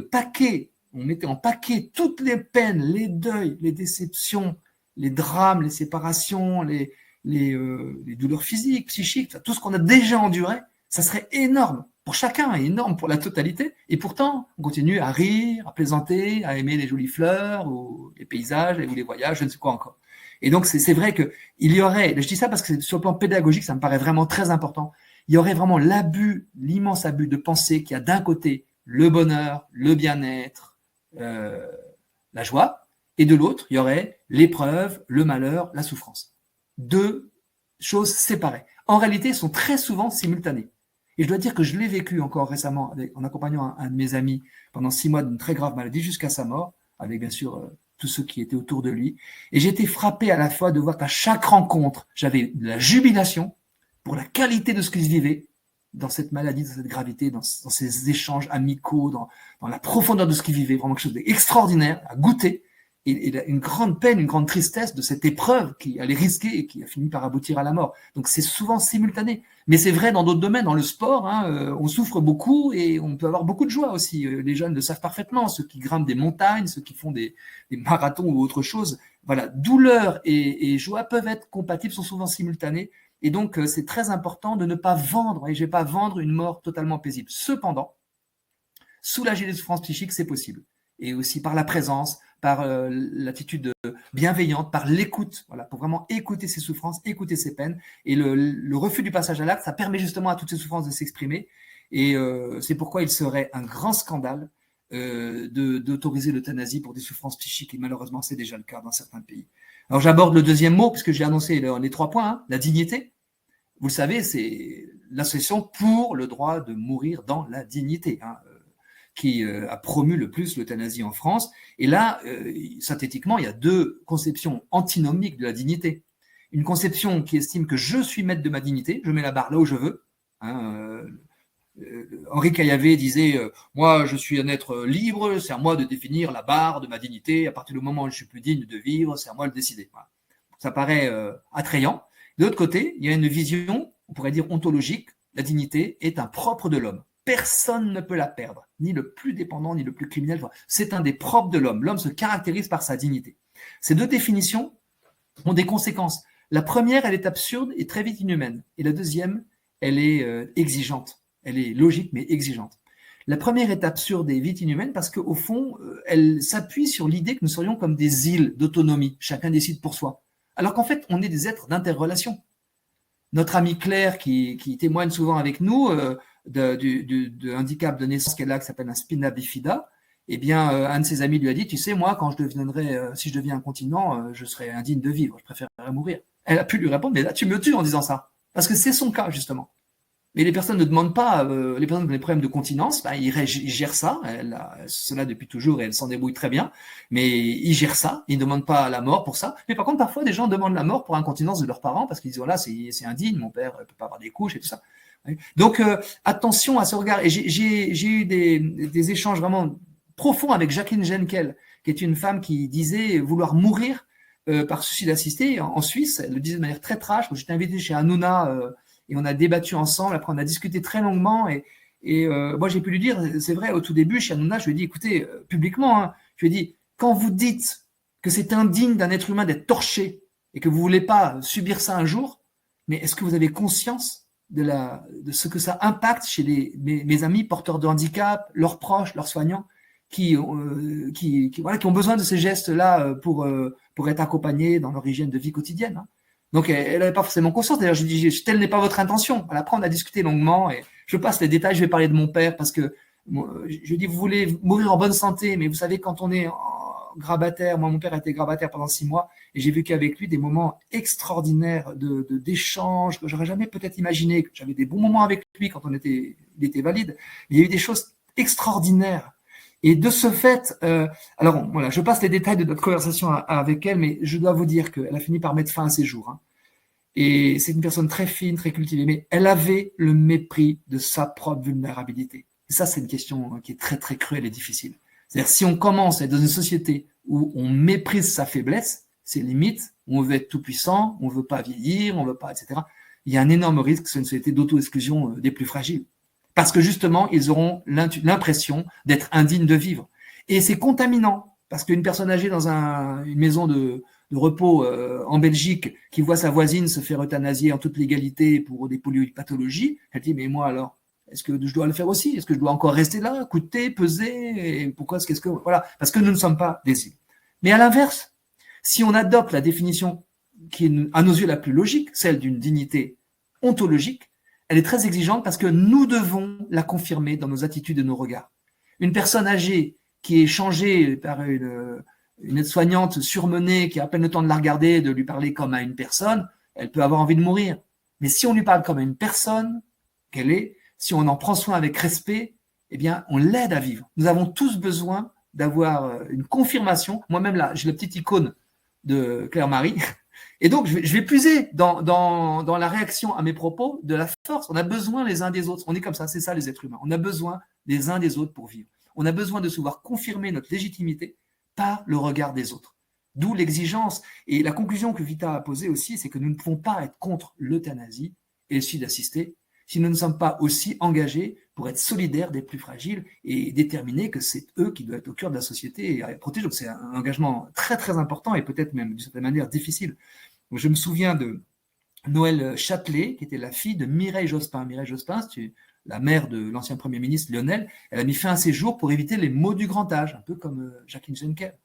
en paquet toutes les peines, les deuils, les déceptions, les drames, les séparations, les douleurs physiques, psychiques, tout ce qu'on a déjà enduré, ça serait énorme pour chacun, énorme pour la totalité. Et pourtant, on continue à rire, à plaisanter, à aimer les jolies fleurs, ou les paysages, ou les voyages, je ne sais quoi encore. Et donc, c'est vrai qu'il y aurait, je dis ça parce que sur le plan pédagogique, ça me paraît vraiment très important, il y aurait vraiment l'immense abus de penser qu'il y a d'un côté le bonheur, le bien-être, la joie, et de l'autre, il y aurait l'épreuve, le malheur, la souffrance. Deux choses séparées. En réalité, elles sont très souvent simultanées. Et je dois dire que je l'ai vécu encore récemment en accompagnant un de mes amis pendant 6 mois d'une très grave maladie jusqu'à sa mort, avec bien sûr tous ceux qui étaient autour de lui. Et j'ai été frappé à la fois de voir qu'à chaque rencontre, j'avais de la jubilation pour la qualité de ce qu'il vivait dans cette maladie, dans cette gravité, dans ces échanges amicaux, dans la profondeur de ce qu'il vivait, vraiment quelque chose d'extraordinaire à goûter. Et une grande peine, une grande tristesse de cette épreuve qui allait risquer et qui a fini par aboutir à la mort. Donc c'est souvent simultané. Mais c'est vrai dans d'autres domaines, dans le sport, on souffre beaucoup et on peut avoir beaucoup de joie aussi. Les jeunes le savent parfaitement, ceux qui grimpent des montagnes, ceux qui font des marathons ou autre chose. Voilà, douleur et joie peuvent être compatibles, sont souvent simultanés. Et donc c'est très important de ne pas vendre, et je ne vais pas vendre une mort totalement paisible. Cependant, soulager les souffrances psychiques, c'est possible. Et aussi par la présence, par l'attitude bienveillante, par l'écoute, voilà, pour vraiment écouter ses souffrances, écouter ses peines. Et le refus du passage à l'acte, ça permet justement à toutes ces souffrances de s'exprimer. Et c'est pourquoi il serait un grand scandale d'autoriser l'euthanasie pour des souffrances psychiques. Et malheureusement, c'est déjà le cas dans certains pays. Alors j'aborde le deuxième mot, puisque j'ai annoncé les 3 points, la dignité. Vous le savez, c'est l'association pour le droit de mourir dans la dignité, qui a promu le plus l'euthanasie en France. Et là, synthétiquement, il y a 2 conceptions antinomiques de la dignité. Une conception qui estime que je suis maître de ma dignité, je mets la barre là où je veux. Henri Caillavet disait moi, je suis un être libre, c'est à moi de définir la barre de ma dignité. À partir du moment où je suis plus digne de vivre, c'est à moi de le décider. Voilà. Ça paraît attrayant. De l'autre côté, il y a une vision, on pourrait dire ontologique, la dignité est un propre de l'homme. Personne ne peut la perdre, ni le plus dépendant, ni le plus criminel. C'est un des propres de l'homme. L'homme se caractérise par sa dignité. Ces 2 définitions ont des conséquences. La première, elle est absurde et très vite inhumaine. Et la deuxième, elle est exigeante. Elle est logique, mais exigeante. La première est absurde et vite inhumaine parce qu'au fond, elle s'appuie sur l'idée que nous serions comme des îles d'autonomie. Chacun décide pour soi. Alors qu'en fait, on est des êtres d'interrelation. Notre amie Claire, qui témoigne souvent avec nous, de handicap de naissance qu'elle a, qui s'appelle un spina bifida, eh bien, un de ses amis lui a dit, tu sais, moi, quand si je deviens incontinent, je serais indigne de vivre, je préférerais mourir. Elle a pu lui répondre, mais là, tu me tues en disant ça. Parce que c'est son cas, justement. Mais les personnes ne demandent pas, les personnes qui ont des problèmes de continence, ils gèrent ça, cela depuis toujours et elles s'en débrouillent très bien, mais ils gèrent ça, ils ne demandent pas la mort pour ça. Mais par contre, parfois, des gens demandent la mort pour incontinence de leurs parents parce qu'ils disent, voilà, c'est indigne, mon père ne peut pas avoir des couches et tout ça. Donc, attention à ce regard. Et j'ai eu des échanges vraiment profonds avec Jacqueline Genkel, qui est une femme qui disait vouloir mourir par suicide assisté en Suisse. Elle le disait de manière très trash. J'étais invité chez Hanouna et on a débattu ensemble. Après, on a discuté très longuement. Et moi, j'ai pu lui dire, c'est vrai, au tout début, chez Hanouna, je lui ai dit, écoutez, publiquement, je lui ai dit, quand vous dites que c'est indigne d'un être humain d'être torché et que vous ne voulez pas subir ça un jour, mais est-ce que vous avez conscience de ce que ça impacte chez mes amis porteurs de handicap, leurs proches, leurs soignants, qui ont besoin de ces gestes-là pour être accompagnés dans leur hygiène de vie quotidienne. Donc, elle n'avait pas forcément conscience. D'ailleurs, je lui dis, telle n'est pas votre intention. Après, on a discuté longuement et je passe les détails. Je vais parler de mon père parce que je lui dis, vous voulez mourir en bonne santé, mais vous savez, quand on est grabataire, moi, mon père a été grabataire pendant 6 mois et j'ai vécu avec lui des moments extraordinaires d'échanges que j'aurais jamais peut-être imaginé. J'avais des bons moments avec lui quand il était valide. Mais il y a eu des choses extraordinaires. Et de ce fait, alors voilà, je passe les détails de notre conversation avec elle, mais je dois vous dire qu'elle a fini par mettre fin à ses jours. Hein. Et c'est une personne très fine, très cultivée, mais elle avait le mépris de sa propre vulnérabilité. Et ça, c'est une question qui est très, très cruelle et difficile. C'est-à-dire, si on commence à être dans une société où on méprise sa faiblesse, ses limites, où on veut être tout puissant, on veut pas vieillir, on veut pas, etc., il y a un énorme risque que c'est une société d'auto-exclusion des plus fragiles. Parce que justement, ils auront l'impression d'être indignes de vivre. Et c'est contaminant, parce qu'une personne âgée dans une maison de repos en Belgique, qui voit sa voisine se faire euthanasier en toute légalité pour des pathologies, elle dit, mais moi alors, est-ce que je dois le faire aussi? Est-ce que je dois encore rester là, coûter, peser? Et pourquoi est-ce que... Voilà, parce que nous ne sommes pas des îles. Mais à l'inverse, si on adopte la définition qui est à nos yeux la plus logique, celle d'une dignité ontologique, elle est très exigeante parce que nous devons la confirmer dans nos attitudes et nos regards. Une personne âgée qui est changée par une aide-soignante surmenée qui a à peine le temps de la regarder, de lui parler comme à une personne, elle peut avoir envie de mourir. Mais si on lui parle comme à une personne qu'elle est, si on en prend soin avec respect, eh bien, on l'aide à vivre. Nous avons tous besoin d'avoir une confirmation. Moi-même, là, j'ai la petite icône de Claire-Marie. Et donc, je vais puiser dans la réaction à mes propos de la force. On a besoin les uns des autres. On est comme ça, c'est ça les êtres humains. On a besoin des uns des autres pour vivre. On a besoin de se voir confirmer notre légitimité par le regard des autres. D'où l'exigence. Et la conclusion que Vita a posée aussi, c'est que nous ne pouvons pas être contre l'euthanasie et le suicide assisté si nous ne sommes pas aussi engagés pour être solidaires des plus fragiles et déterminés que c'est eux qui doivent être au cœur de la société et à protéger. Donc c'est un engagement très très important et peut-être même d'une certaine manière difficile. Donc, je me souviens de Noël Châtelet, qui était la fille de Mireille Jospin. Mireille Jospin, c'est la mère de l'ancien Premier ministre Lionel. Elle a mis fin à ses jours pour éviter les maux du grand âge, un peu comme Jacqueline Schenkel.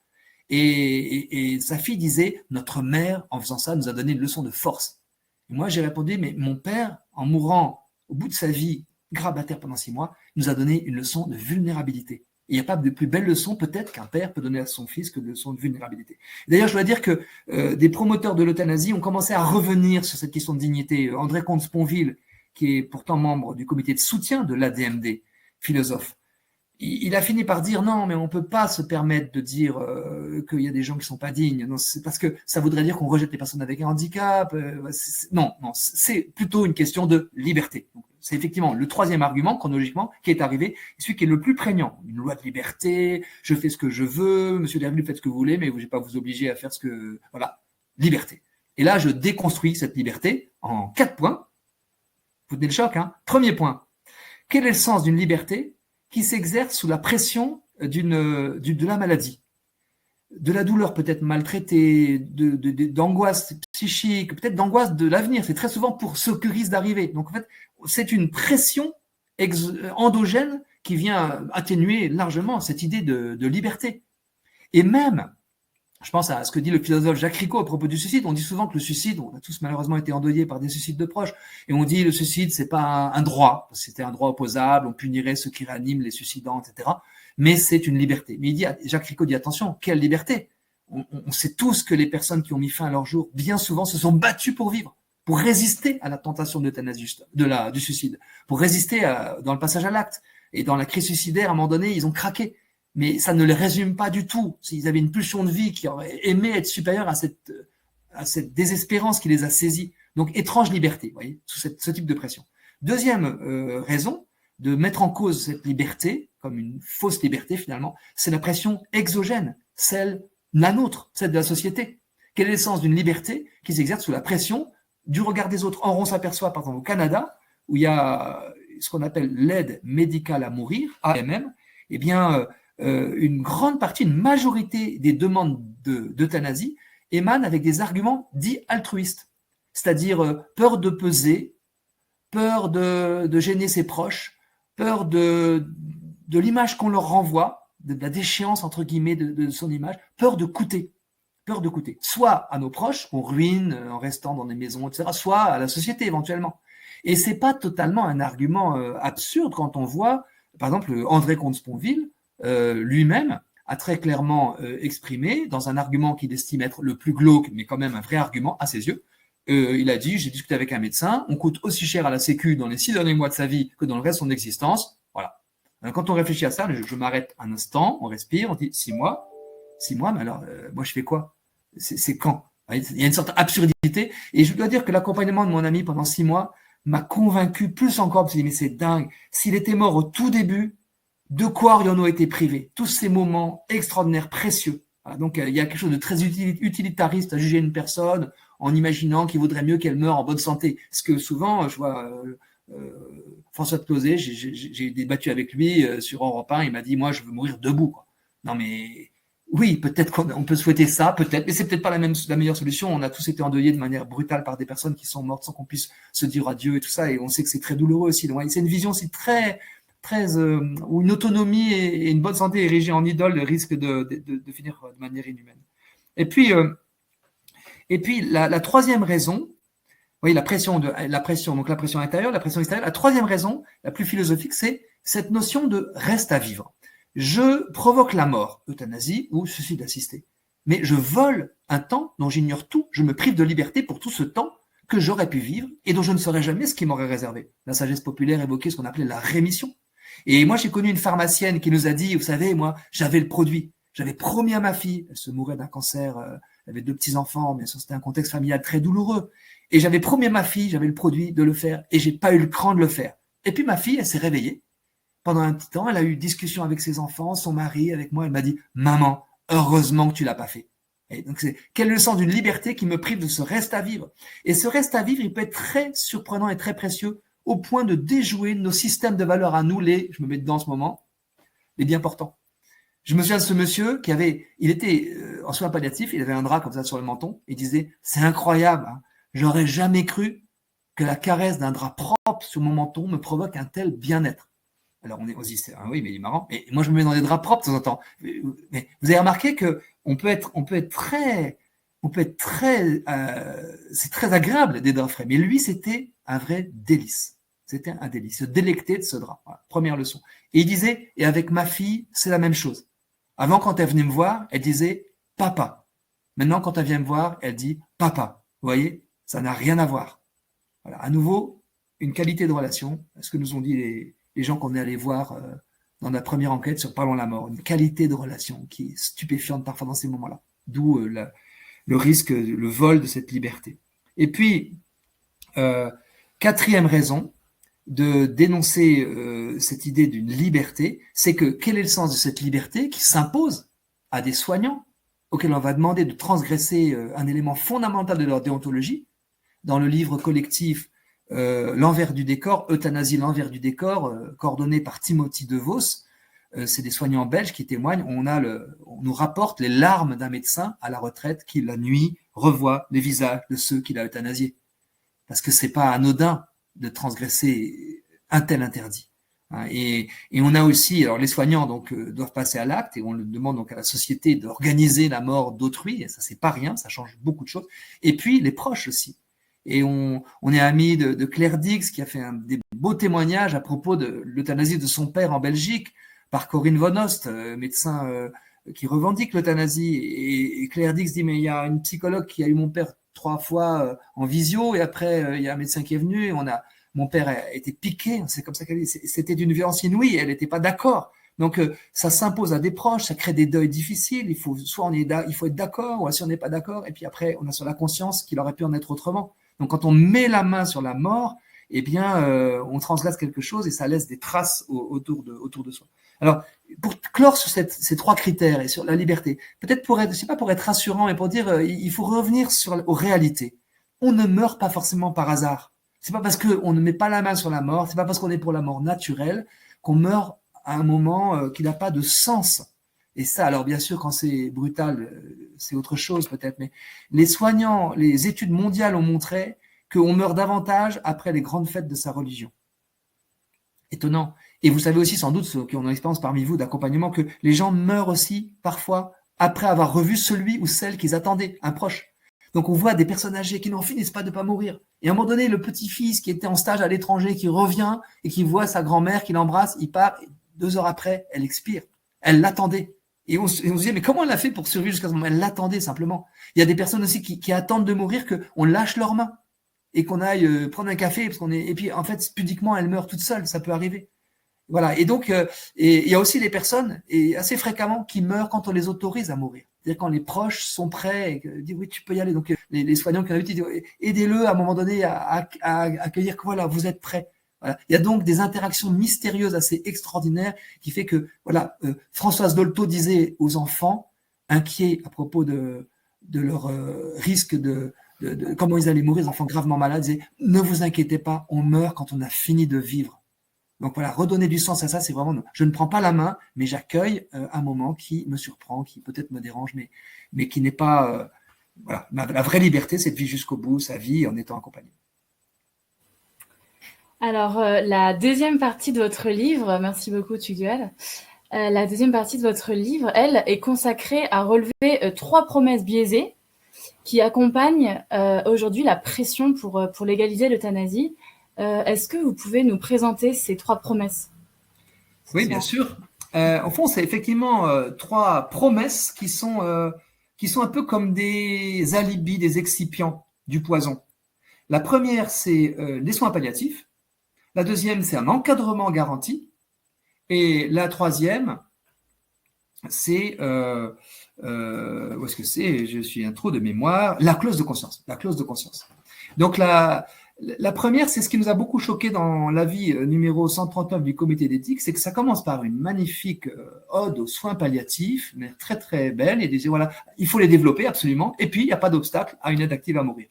Et sa fille disait, notre mère, en faisant ça, nous a donné une leçon de force. Et moi, j'ai répondu, mais mon père, en mourant au bout de sa vie, grabataire pendant 6 mois, nous a donné une leçon de vulnérabilité. Il n'y a pas de plus belle leçon, peut-être, qu'un père peut donner à son fils que de leçon de vulnérabilité. D'ailleurs, je dois dire que des promoteurs de l'euthanasie ont commencé à revenir sur cette question de dignité. André Comte-Sponville, qui est pourtant membre du comité de soutien de l'ADMD, philosophe, il a fini par dire non, mais on ne peut pas se permettre de dire qu'il y a des gens qui ne sont pas dignes. Non, c'est parce que ça voudrait dire qu'on rejette les personnes avec un handicap. Non, c'est plutôt une question de liberté. Donc, c'est effectivement le troisième argument, chronologiquement, qui est arrivé, celui qui est le plus prégnant. Une loi de liberté, je fais ce que je veux, monsieur Derville, faites ce que vous voulez, mais je ne vais pas vous obliger à faire ce que... Voilà, liberté. Et là, je déconstruis cette liberté en 4 points. Vous tenez le choc, hein. Premier point, quel est le sens d'une liberté qui s'exerce sous la pression de la maladie, de la douleur peut-être maltraitée, d'angoisse psychique, peut-être d'angoisse de l'avenir. C'est très souvent pour ce qui risque d'arriver. Donc en fait, c'est une pression endogène qui vient atténuer largement cette idée de liberté. Et même, je pense à ce que dit le philosophe Jacques Ricot à propos du suicide. On dit souvent que le suicide, on a tous malheureusement été endeuillés par des suicides de proches, et on dit le suicide, c'est pas un droit, c'était un droit opposable, on punirait ceux qui réaniment les suicidants, etc. Mais c'est une liberté. Mais Jacques Ricot dit attention, quelle liberté? On sait tous que les personnes qui ont mis fin à leur jour, bien souvent, se sont battues pour vivre, pour résister à la tentation d'euthanasie, du suicide, pour résister dans le passage à l'acte. Et dans la crise suicidaire, à un moment donné, ils ont craqué. Mais ça ne les résume pas du tout. S'ils avaient une pulsion de vie qui aurait aimé être supérieure à cette désespérance qui les a saisis. Donc, étrange liberté, vous voyez, sous ce type de pression. Deuxième raison de mettre en cause cette liberté, comme une fausse liberté finalement, c'est la pression exogène, la nôtre, celle de la société. Quel est le sens d'une liberté qui s'exerce sous la pression du regard des autres? Or, on s'aperçoit, par exemple, au Canada, où il y a ce qu'on appelle l'aide médicale à mourir, AMM, eh bien, une grande partie, une majorité des demandes d'euthanasie émanent avec des arguments dits altruistes, c'est-à-dire peur de peser, peur de gêner ses proches, peur de l'image qu'on leur renvoie, de la déchéance entre guillemets de son image, peur de coûter, soit à nos proches qu'on ruine en restant dans des maisons, etc., soit à la société éventuellement. Et c'est pas totalement un argument absurde quand on voit, par exemple, André Comte-Sponville lui-même a très clairement exprimé, dans un argument qu'il estime être le plus glauque, mais quand même un vrai argument à ses yeux, il a dit, j'ai discuté avec un médecin, on coûte aussi cher à la Sécu dans les 6 derniers mois de sa vie que dans le reste de son existence. Voilà. Alors, quand on réfléchit à ça, je m'arrête un instant, on respire, on dit 6 mois. 6 mois, mais alors, moi, je fais quoi? C'est quand? Il y a une sorte d'absurdité. Et je dois dire que l'accompagnement de mon ami pendant 6 mois m'a convaincu plus encore, parce que je me dis, mais c'est dingue. S'il était mort au tout début, de quoi aurions-nous été privés? Tous ces moments extraordinaires, précieux. Voilà, donc, il y a quelque chose de très utilitariste à juger une personne en imaginant qu'il vaudrait mieux qu'elle meure en bonne santé. Parce que souvent, je vois François de Closet, j'ai débattu avec lui sur Europe 1, il m'a dit, moi, je veux mourir debout, quoi. Non, mais oui, peut-être qu'on peut souhaiter ça, peut-être, mais c'est peut-être pas la meilleure solution. On a tous été endeuillés de manière brutale par des personnes qui sont mortes sans qu'on puisse se dire adieu et tout ça, et on sait que c'est très douloureux aussi. Donc, c'est une vision aussi très, où une autonomie et une bonne santé érigée en idole risque de finir de manière inhumaine. Et puis la troisième raison, oui, la pression, donc la pression intérieure, la pression extérieure. La troisième raison, la plus philosophique, c'est cette notion de reste à vivre. Je provoque la mort, euthanasie ou suicide assisté. Mais je vole un temps dont j'ignore tout, je me prive de liberté pour tout ce temps que j'aurais pu vivre et dont je ne saurais jamais ce qui m'aurait réservé. La sagesse populaire évoquait ce qu'on appelait la rémission. Et moi, j'ai connu une pharmacienne qui nous a dit, vous savez, moi, j'avais le produit. J'avais promis à ma fille, elle se mourait d'un cancer, elle avait 2 petits-enfants, mais c'était un contexte familial très douloureux. Et j'avais promis à ma fille, j'avais le produit de le faire, et j'ai pas eu le cran de le faire. Et puis ma fille, elle s'est réveillée. Pendant un petit temps, elle a eu discussion avec ses enfants, son mari, avec moi. Elle m'a dit, maman, heureusement que tu l'as pas fait. Et donc quel est le sens d'une liberté qui me prive de ce reste à vivre? Et ce reste à vivre, il peut être très surprenant et très précieux au point de déjouer nos systèmes de valeurs à nous, je me mets dedans en ce moment, les bien portants. Je me souviens de ce monsieur il était en soins palliatifs, il avait un drap comme ça sur le menton, et il disait, c'est incroyable, hein, j'aurais jamais cru que la caresse d'un drap propre sur mon menton me provoque un tel bien-être. Alors on se dit, oui, mais il est marrant. Et moi, je me mets dans des draps propres de temps en temps. Mais vous avez remarqué que on peut être très, c'est très agréable des draps frais. Mais lui, c'était un vrai délice. C'était un délice. Se délecter de ce drap. Voilà, première leçon. Et il disait, et avec ma fille, c'est la même chose. Avant, quand elle venait me voir, elle disait papa. Maintenant, quand elle vient me voir, elle dit papa. Vous voyez, ça n'a rien à voir. Voilà, à nouveau, une qualité de relation. Ce que nous ont dit les gens qu'on est allés voir dans la première enquête sur Parlons la mort. Une qualité de relation qui est stupéfiante parfois dans ces moments-là. D'où le risque, le vol de cette liberté. Et puis, quatrième raison de dénoncer cette idée d'une liberté, c'est que quel est le sens de cette liberté qui s'impose à des soignants auxquels on va demander de transgresser un élément fondamental de leur déontologie. Dans le livre collectif L'envers du décor, Euthanasie, l'envers du décor, coordonné par Timothy DeVos, c'est des soignants belges qui témoignent, on nous rapporte les larmes d'un médecin à la retraite qui, la nuit, revoit les visages de ceux qu'il a euthanasiés. Parce que c'est pas anodin de transgresser un tel interdit. Et on a aussi, alors les soignants donc doivent passer à l'acte et on le demande donc à la société d'organiser la mort d'autrui, et ça c'est pas rien, ça change beaucoup de choses. Et puis les proches aussi. Et on est amis de Claire Dix qui a fait des beaux témoignages à propos de l'euthanasie de son père en Belgique par Corinne Von Ost, médecin qui revendique l'euthanasie. Et Claire Dix dit mais il y a une psychologue qui a eu mon père 3 fois en visio et après il y a un médecin qui est venu et mon père a été piqué, c'est comme ça qu'elle dit, c'était d'une violence inouïe, elle n'était pas d'accord. Donc ça s'impose à des proches, ça crée des deuils difficiles, il faut être d'accord, ou si on n'est pas d'accord, et puis après on a sur la conscience qu'il aurait pu en être autrement. Donc quand on met la main sur la mort, eh bien on transgresse quelque chose et ça laisse des traces autour de soi. Alors pour clore sur ces 3 critères et sur la liberté, peut-être pour être rassurant, mais pour dire il faut revenir aux réalités. On ne meurt pas forcément par hasard. C'est pas parce qu'on ne met pas la main sur la mort, c'est pas parce qu'on est pour la mort naturelle qu'on meurt à un moment qui n'a pas de sens. Et ça, alors bien sûr, quand c'est brutal, c'est autre chose peut-être, mais les soignants, les études mondiales ont montré qu'on meurt davantage après les grandes fêtes de sa religion. Étonnant. Et vous savez aussi, sans doute, ceux qui ont l'expérience parmi vous d'accompagnement, que les gens meurent aussi parfois après avoir revu celui ou celle qu'ils attendaient, un proche. Donc on voit des personnes âgées qui n'en finissent pas de pas mourir. Et à un moment donné, le petit-fils qui était en stage à l'étranger, qui revient et qui voit sa grand-mère, qui l'embrasse, il part, et 2 heures après, elle expire. Elle l'attendait. Et on se dit, mais comment elle a fait pour survivre jusqu'à ce moment? Elle l'attendait simplement. Il y a des personnes aussi qui attendent de mourir, qu'on lâche leurs mains et qu'on aille prendre un café, et puis en fait, pudiquement, elle meurt toute seule, ça peut arriver. Voilà. Et donc, et il y a aussi des personnes, et assez fréquemment, qui meurent quand on les autorise à mourir. C'est-à-dire quand les proches sont prêts et disent oui, tu peux y aller. Donc, les soignants qui ont l'habitude disent aidez-le à un moment donné à accueillir que voilà, vous êtes prêts. Voilà. Il y a donc des interactions mystérieuses assez extraordinaires qui fait que, voilà, Françoise Dolto disait aux enfants, inquiets à propos de leur risque de comment ils allaient mourir, les enfants gravement malades, disait ne vous inquiétez pas, on meurt quand on a fini de vivre. Donc voilà, redonner du sens à ça, c'est vraiment, je ne prends pas la main, mais j'accueille un moment qui me surprend, qui peut-être me dérange, mais qui n'est pas, voilà, la vraie liberté, c'est de vivre jusqu'au bout sa vie en étant accompagné. Alors, la deuxième partie de votre livre, merci beaucoup Tugdual, la deuxième partie de votre livre, elle, est consacrée à relever 3 promesses biaisées qui accompagnent aujourd'hui la pression pour légaliser l'euthanasie. Est-ce que vous pouvez nous présenter ces 3 promesses? Oui, bien sûr. Au fond, c'est effectivement 3 promesses qui sont un peu comme des alibis, des excipients du poison. La première, c'est les soins palliatifs. La deuxième, c'est un encadrement garanti. Et la troisième, c'est, où est-ce que c'est? Je suis un trou de mémoire. La clause de conscience. La clause de conscience. Donc, la première, c'est ce qui nous a beaucoup choqué dans l'avis numéro 139 du comité d'éthique, c'est que ça commence par une magnifique ode aux soins palliatifs, mais très très belle, et disait voilà, il faut les développer absolument, et puis il n'y a pas d'obstacle à une aide active à mourir.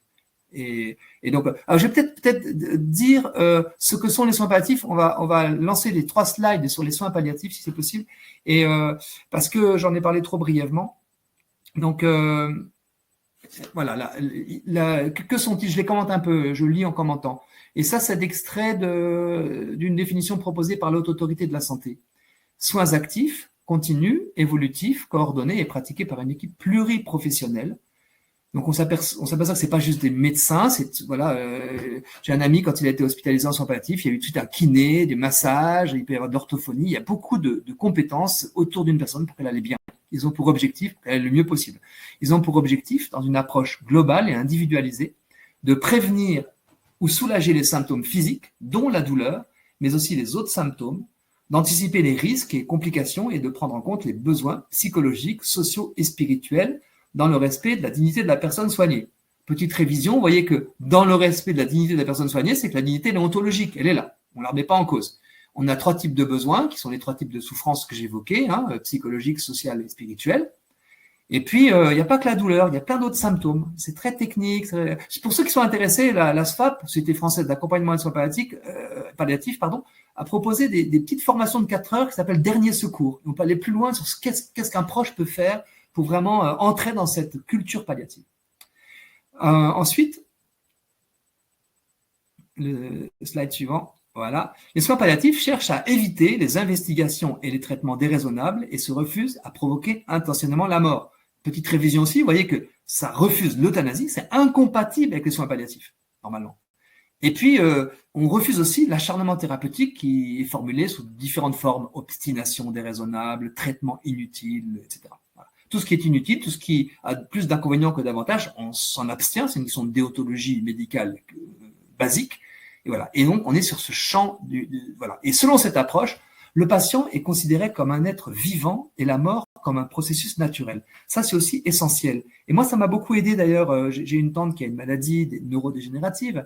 Et donc, alors je vais peut-être dire ce que sont les soins palliatifs. On va lancer les 3 slides sur les soins palliatifs si c'est possible, et parce que j'en ai parlé trop brièvement. Donc voilà, que sont-ils? Je les commente un peu, je lis en commentant. Et ça, c'est d'extrait d'une définition proposée par l'Haute Autorité de la Santé. Soins actifs, continus, évolutifs, coordonnés et pratiqués par une équipe pluriprofessionnelle. Donc on s'aperçoit que c'est pas juste des médecins. Voilà, j'ai un ami, quand il a été hospitalisé en soins palliatifs, il y a eu tout un kiné, des massages, il peut y avoir de l'orthophonie. Il y a beaucoup de compétences autour d'une personne pour qu'elle aille bien. Ils ont pour objectif qu'elle aille le mieux possible. Ils ont pour objectif, dans une approche globale et individualisée, de prévenir ou soulager les symptômes physiques, dont la douleur, mais aussi les autres symptômes, d'anticiper les risques et complications et de prendre en compte les besoins psychologiques, sociaux et spirituels dans le respect de la dignité de la personne soignée. Petite révision, vous voyez que dans le respect de la dignité de la personne soignée, c'est que la dignité elle est ontologique, elle est là, on ne la remet pas en cause. On a 3 types de besoins, qui sont les 3 types de souffrances que j'évoquais, psychologiques, sociales et spirituelles. Et puis, il n'y a pas que la douleur, il y a plein d'autres symptômes. C'est très technique. Pour ceux qui sont intéressés, la SFAP, Société française d'accompagnement et de soins palliatifs, a proposé des petites formations de 4 heures qui s'appellent Dernier secours. On peut aller plus loin sur qu'est-ce qu'un proche peut faire pour vraiment entrer dans cette culture palliative. Ensuite, le slide suivant. Voilà. Les soins palliatifs cherchent à éviter les investigations et les traitements déraisonnables et se refusent à provoquer intentionnellement la mort. Petite révision aussi, vous voyez que ça refuse l'euthanasie, c'est incompatible avec les soins palliatifs, normalement. Et puis, on refuse aussi l'acharnement thérapeutique qui est formulé sous différentes formes, obstination déraisonnable, traitement inutile, etc. Voilà. Tout ce qui est inutile, tout ce qui a plus d'inconvénients que d'avantages, on s'en abstient, c'est une question de déontologie médicale basique. Et voilà. Et donc, on est sur ce champ voilà. Et selon cette approche, le patient est considéré comme un être vivant et la mort comme un processus naturel. Ça, c'est aussi essentiel. Et moi, ça m'a beaucoup aidé d'ailleurs. J'ai une tante qui a une maladie neurodégénérative.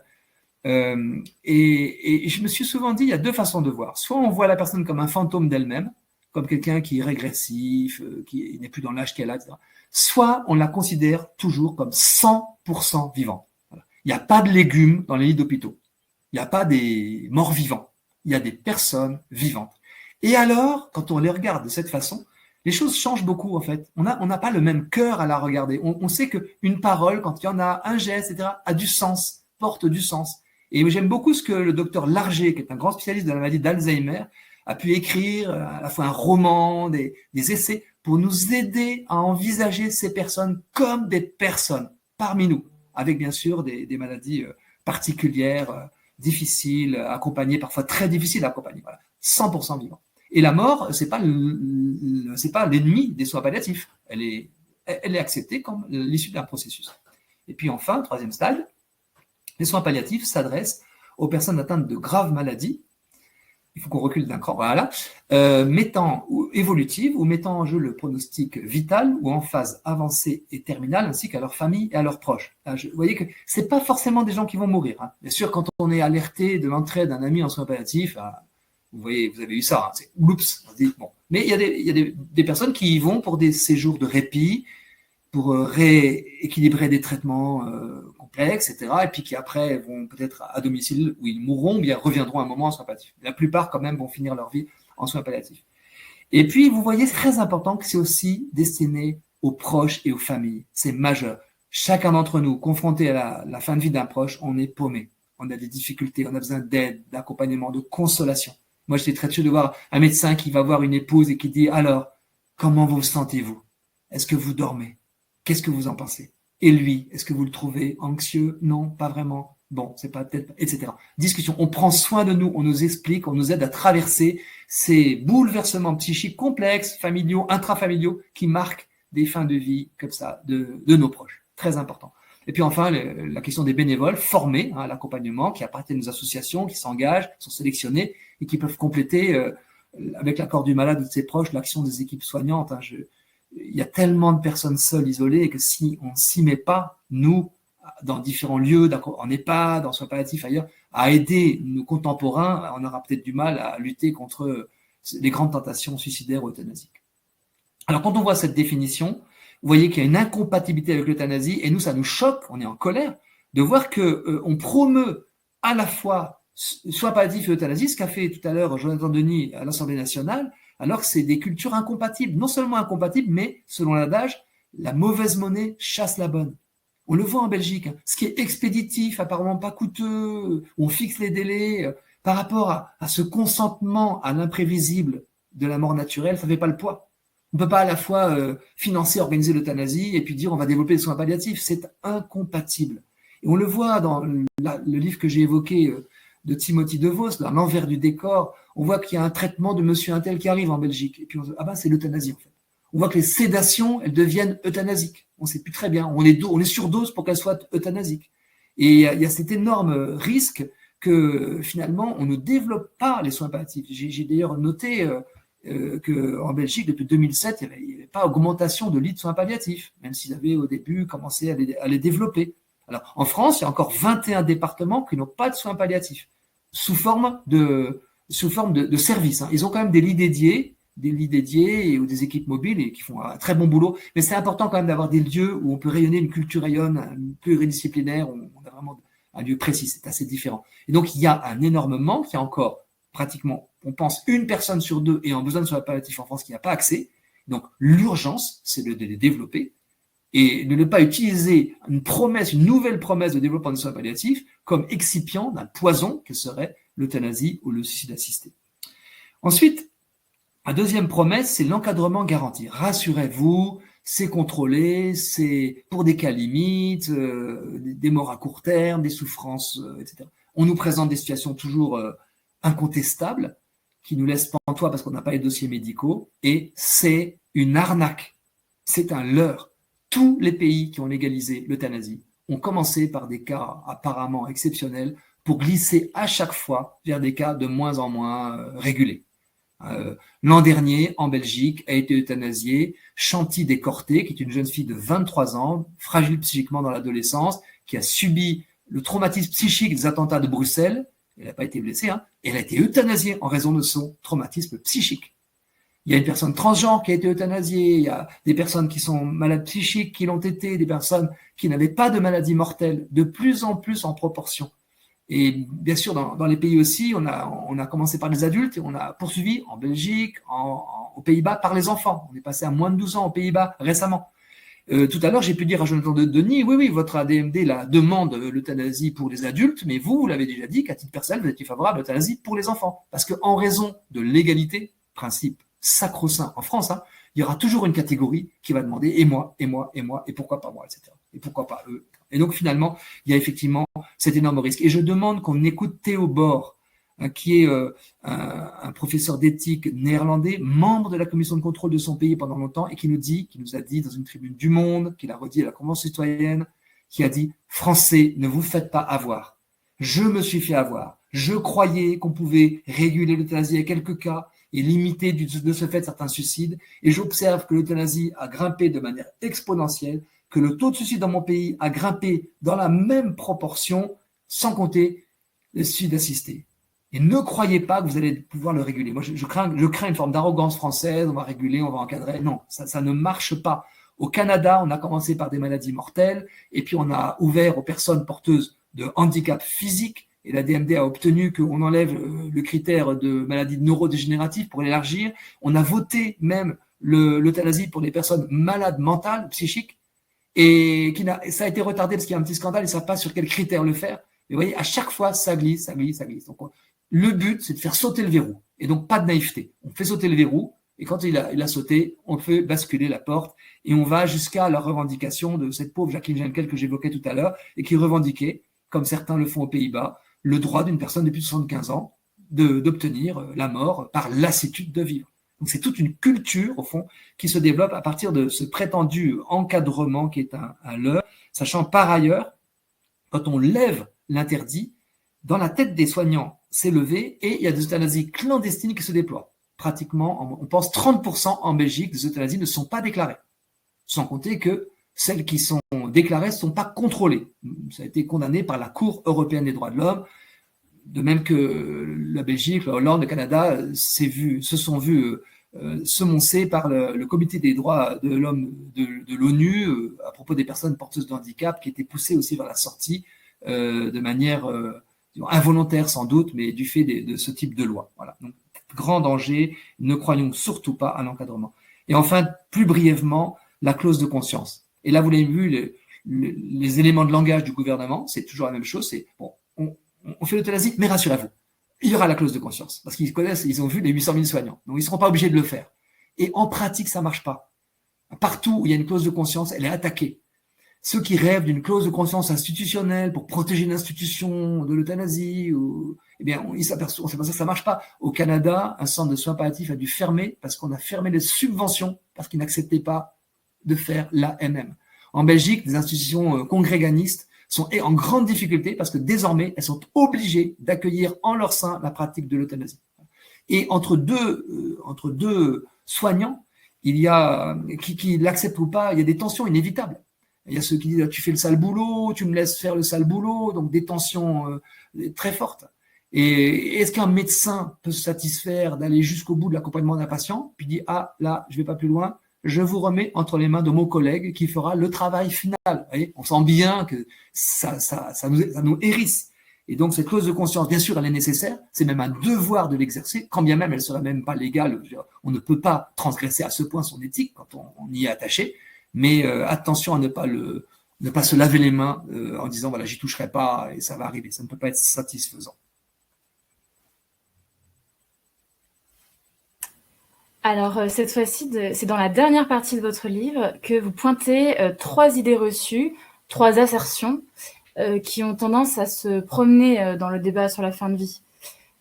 Et je me suis souvent dit, il y a 2 façons de voir. Soit on voit la personne comme un fantôme d'elle-même, comme quelqu'un qui est régressif, qui n'est plus dans l'âge qu'elle a, etc. Soit on la considère toujours comme 100% vivant. Voilà. Il n'y a pas de légumes dans les lits d'hôpitaux. Il n'y a pas des morts vivants. Il y a des personnes vivantes. Et alors, quand on les regarde de cette façon, les choses changent beaucoup en fait. On n'a pas le même cœur à la regarder. On sait qu'une parole, quand il y en a, un geste, etc., a du sens, porte du sens. Et j'aime beaucoup ce que le docteur Larger, qui est un grand spécialiste de la maladie d'Alzheimer, a pu écrire, à la fois un roman, des essais, pour nous aider à envisager ces personnes comme des personnes parmi nous, avec bien sûr des maladies particulières, difficiles, accompagnées, parfois très difficiles à accompagner. Voilà. 100% vivant. Et la mort, c'est pas l'ennemi des soins palliatifs. Elle est acceptée comme l'issue d'un processus. Et puis enfin, 3e stade, les soins palliatifs s'adressent aux personnes atteintes de graves maladies il faut qu'on recule d'un cran, voilà, évolutive ou mettant en jeu le pronostic vital ou en phase avancée et terminale, ainsi qu'à leur famille et à leurs proches. Là, vous voyez que c'est pas forcément des gens qui vont mourir. Hein. Bien sûr, quand on est alerté de l'entrée d'un ami en soins palliatifs, vous voyez, vous avez eu ça, hein, c'est oups, on se dit, bon. Mais il y a des personnes qui y vont pour des séjours de répit, pour rééquilibrer des traitements complexes, etc. Et puis qui après vont peut-être à domicile où ils mourront, bien reviendront un moment en soins palliatifs. La plupart quand même vont finir leur vie en soins palliatifs. Et puis vous voyez, c'est très important que c'est aussi destiné aux proches et aux familles. C'est majeur. Chacun d'entre nous, confronté à la fin de vie d'un proche, on est paumé. On a des difficultés, on a besoin d'aide, d'accompagnement, de consolation. Moi, j'étais très sûr de voir un médecin qui va voir une épouse et qui dit « Alors, comment vous sentez-vous? Est-ce que vous dormez? Qu'est-ce que vous en pensez? Et lui, est-ce que vous le trouvez anxieux? Non, pas vraiment. Bon, c'est pas peut-être, etc. Discussion. On prend soin de nous, on nous explique, on nous aide à traverser ces bouleversements psychiques complexes, familiaux, intrafamiliaux, qui marquent des fins de vie comme ça de nos proches. Très important. Et puis enfin, la question des bénévoles formés à l'accompagnement, qui appartiennent aux associations, qui s'engagent, sont sélectionnés et qui peuvent compléter, avec l'accord du malade ou de ses proches, l'action des équipes soignantes. Hein. Il y a tellement de personnes seules, isolées, que si on ne s'y met pas, nous, dans différents lieux, en EHPAD, en soins palliatifs, ailleurs, à aider nos contemporains, on aura peut-être du mal à lutter contre les grandes tentations suicidaires ou euthanasiques. Alors, quand on voit cette définition, vous voyez qu'il y a une incompatibilité avec l'euthanasie, et nous, ça nous choque, on est en colère, de voir qu'on promeut à la fois soins palliatifs et euthanasie, ce qu'a fait tout à l'heure Jonathan Denis à l'Assemblée nationale, alors que c'est des cultures incompatibles. Non seulement incompatibles, mais, selon l'adage, la mauvaise monnaie chasse la bonne. On le voit en Belgique. Hein. Ce qui est expéditif, apparemment pas coûteux, où on fixe les délais, par rapport à ce consentement à l'imprévisible de la mort naturelle, ça ne fait pas le poids. On ne peut pas à la fois financer, organiser l'euthanasie et puis dire on va développer des soins palliatifs. C'est incompatible. Et on le voit dans le livre que j'ai évoqué de Timothy DeVos, dans l'envers du décor. On voit qu'il y a un traitement de monsieur Untel qui arrive en Belgique. Et puis on se dit, ah ben c'est l'euthanasie en fait. On voit que les sédations, elles deviennent euthanasiques. On ne sait plus très bien. On est surdose pour qu'elles soient euthanasiques. Et il y a cet énorme risque que finalement, on ne développe pas les soins palliatifs. J'ai d'ailleurs noté qu'en Belgique, depuis 2007, il n'y avait pas augmentation de lits de soins palliatifs, même s'ils avaient au début commencé à les développer. Alors, en France, il y a encore 21 départements qui n'ont pas de soins palliatifs, sous forme de services. Hein. Ils ont quand même des lits dédiés ou des équipes mobiles et qui font un très bon boulot. Mais c'est important quand même d'avoir des lieux où on peut rayonner, une culture rayonne, pluridisciplinaire, où on a vraiment un lieu précis, c'est assez différent. Et donc, il y a un énorme manque, il y a encore pratiquement, on pense, une personne sur deux ayant besoin de soins palliatifs en France qui n'a pas accès. Donc, l'urgence, c'est de les développer et de ne pas utiliser une nouvelle promesse de développement des soins palliatifs comme excipient d'un poison que serait l'euthanasie ou le suicide assisté. Ensuite, la deuxième promesse, c'est l'encadrement garanti. Rassurez-vous, c'est contrôlé, c'est pour des cas limites, des morts à court terme, des souffrances, etc. On nous présente des situations toujours incontestables qui nous laissent pantois parce qu'on n'a pas les dossiers médicaux, et c'est une arnaque. C'est un leurre. Tous les pays qui ont légalisé l'euthanasie ont commencé par des cas apparemment exceptionnels pour glisser à chaque fois vers des cas de moins en moins régulés. L'an dernier, en Belgique, a été euthanasiée Chanty Descorté, qui est une jeune fille de 23 ans, fragile psychiquement dans l'adolescence, qui a subi le traumatisme psychique des attentats de Bruxelles. Elle n'a pas été blessée, hein. Elle a été euthanasiée en raison de son traumatisme psychique. Il y a une personne transgenre qui a été euthanasiée, il y a des personnes qui sont malades psychiques qui l'ont été, des personnes qui n'avaient pas de maladie mortelle, de plus en plus en proportion. Et bien sûr, dans les pays aussi, on a commencé par les adultes et on a poursuivi en Belgique, aux Pays-Bas, par les enfants. On est passé à moins de 12 ans aux Pays-Bas récemment. Tout à l'heure, j'ai pu dire à Jonathan Denis, oui, votre ADMD demande l'euthanasie pour les adultes, mais vous l'avez déjà dit qu'à titre personnel, vous étiez favorable à l'euthanasie pour les enfants. Parce qu'en raison de l'égalité, principe sacro-saint en France, hein, il y aura toujours une catégorie qui va demander et moi, et pourquoi pas moi, etc. Et pourquoi pas eux. Et donc finalement, il y a effectivement cet énorme risque. Et je demande qu'on écoute Theo Bor, hein, qui est un professeur d'éthique néerlandais, membre de la commission de contrôle de son pays pendant longtemps, et qui nous a dit dans une tribune du Monde, qu'il a redit à la Convention citoyenne, qui a dit « Français, ne vous faites pas avoir. Je me suis fait avoir. Je croyais qu'on pouvait réguler l'euthanasie à quelques cas et limiter de ce fait certains suicides. Et j'observe que l'euthanasie a grimpé de manière exponentielle, que le taux de suicide dans mon pays a grimpé dans la même proportion, sans compter les suicides assistés. Et ne croyez pas que vous allez pouvoir le réguler. Moi, je crains une forme d'arrogance française, on va réguler, on va encadrer. Non, ça ne marche pas. Au Canada, on a commencé par des maladies mortelles, et puis on a ouvert aux personnes porteuses de handicap physique, et la DMD a obtenu qu'on enlève le critère de maladie neurodégénérative pour l'élargir. On a voté même l'euthanasie pour les personnes malades mentales, psychiques, et ça a été retardé parce qu'il y a un petit scandale, ils ne savent pas sur quels critères le faire. Mais vous voyez, à chaque fois, ça glisse. Donc, le but, c'est de faire sauter le verrou. Et donc, pas de naïveté. On fait sauter le verrou, et quand il a sauté, on fait basculer la porte, et on va jusqu'à la revendication de cette pauvre Jacqueline Genkel que j'évoquais tout à l'heure, et qui revendiquait, comme certains le font aux Pays-Bas, le droit d'une personne de plus de 75 ans d'obtenir la mort par lassitude de vivre. Donc, c'est toute une culture, au fond, qui se développe à partir de ce prétendu encadrement qui est un leurre, sachant par ailleurs, quand on lève l'interdit, dans la tête des soignants, c'est levé, et il y a des euthanasies clandestines qui se déploient. Pratiquement, on pense 30% en Belgique, des euthanasies ne sont pas déclarées. Sans compter que celles qui sont déclarées ne sont pas contrôlées. Ça a été condamné par la Cour européenne des droits de l'homme, de même que la Belgique, la Hollande, le Canada se sont vus semoncés par le Comité des droits de l'homme de l'ONU à propos des personnes porteuses de handicap, qui étaient poussées aussi vers la sortie de manière involontaire sans doute, mais du fait de ce type de loi. Voilà. Donc, grand danger, ne croyons surtout pas à l'encadrement. Et enfin, plus brièvement, la clause de conscience. Et là, vous l'avez vu, les éléments de langage du gouvernement, c'est toujours la même chose, c'est bon, on fait l'euthanasie, mais rassurez-vous, il y aura la clause de conscience, parce qu'ils connaissent, ils ont vu les 800 000 soignants, donc ils ne seront pas obligés de le faire. Et en pratique, ça ne marche pas. Partout où il y a une clause de conscience, elle est attaquée. Ceux qui rêvent d'une clause de conscience institutionnelle pour protéger l'institution de l'euthanasie, eh bien, on s'aperçoit que ça ne marche pas. Au Canada, un centre de soins palliatifs a dû fermer parce qu'on a fermé les subventions parce qu'ils n'acceptaient pas de faire l'AMM. En Belgique, des institutions congréganistes sont en grande difficulté parce que désormais, elles sont obligées d'accueillir en leur sein la pratique de l'euthanasie. Et entre deux soignants, il y a, qui l'acceptent ou pas, il y a des tensions inévitables. Il y a ceux qui disent, tu fais le sale boulot, tu me laisses faire le sale boulot, donc des tensions très fortes. Et est-ce qu'un médecin peut se satisfaire d'aller jusqu'au bout de l'accompagnement d'un patient, puis dit, ah, là, je vais pas plus loin, je vous remets entre les mains de mon collègue qui fera le travail final. Vous voyez, on sent bien que ça nous hérisse. Et donc, cette clause de conscience, bien sûr, elle est nécessaire. C'est même un devoir de l'exercer, quand bien même elle ne serait même pas légale. On ne peut pas transgresser à ce point son éthique quand on y est attaché. Mais attention à ne pas se laver les mains en disant, voilà, j'y toucherai pas et ça va arriver. Ça ne peut pas être satisfaisant. Alors, cette fois-ci, c'est dans la dernière partie de votre livre que vous pointez 3 idées reçues, 3 assertions qui ont tendance à se promener dans le débat sur la fin de vie.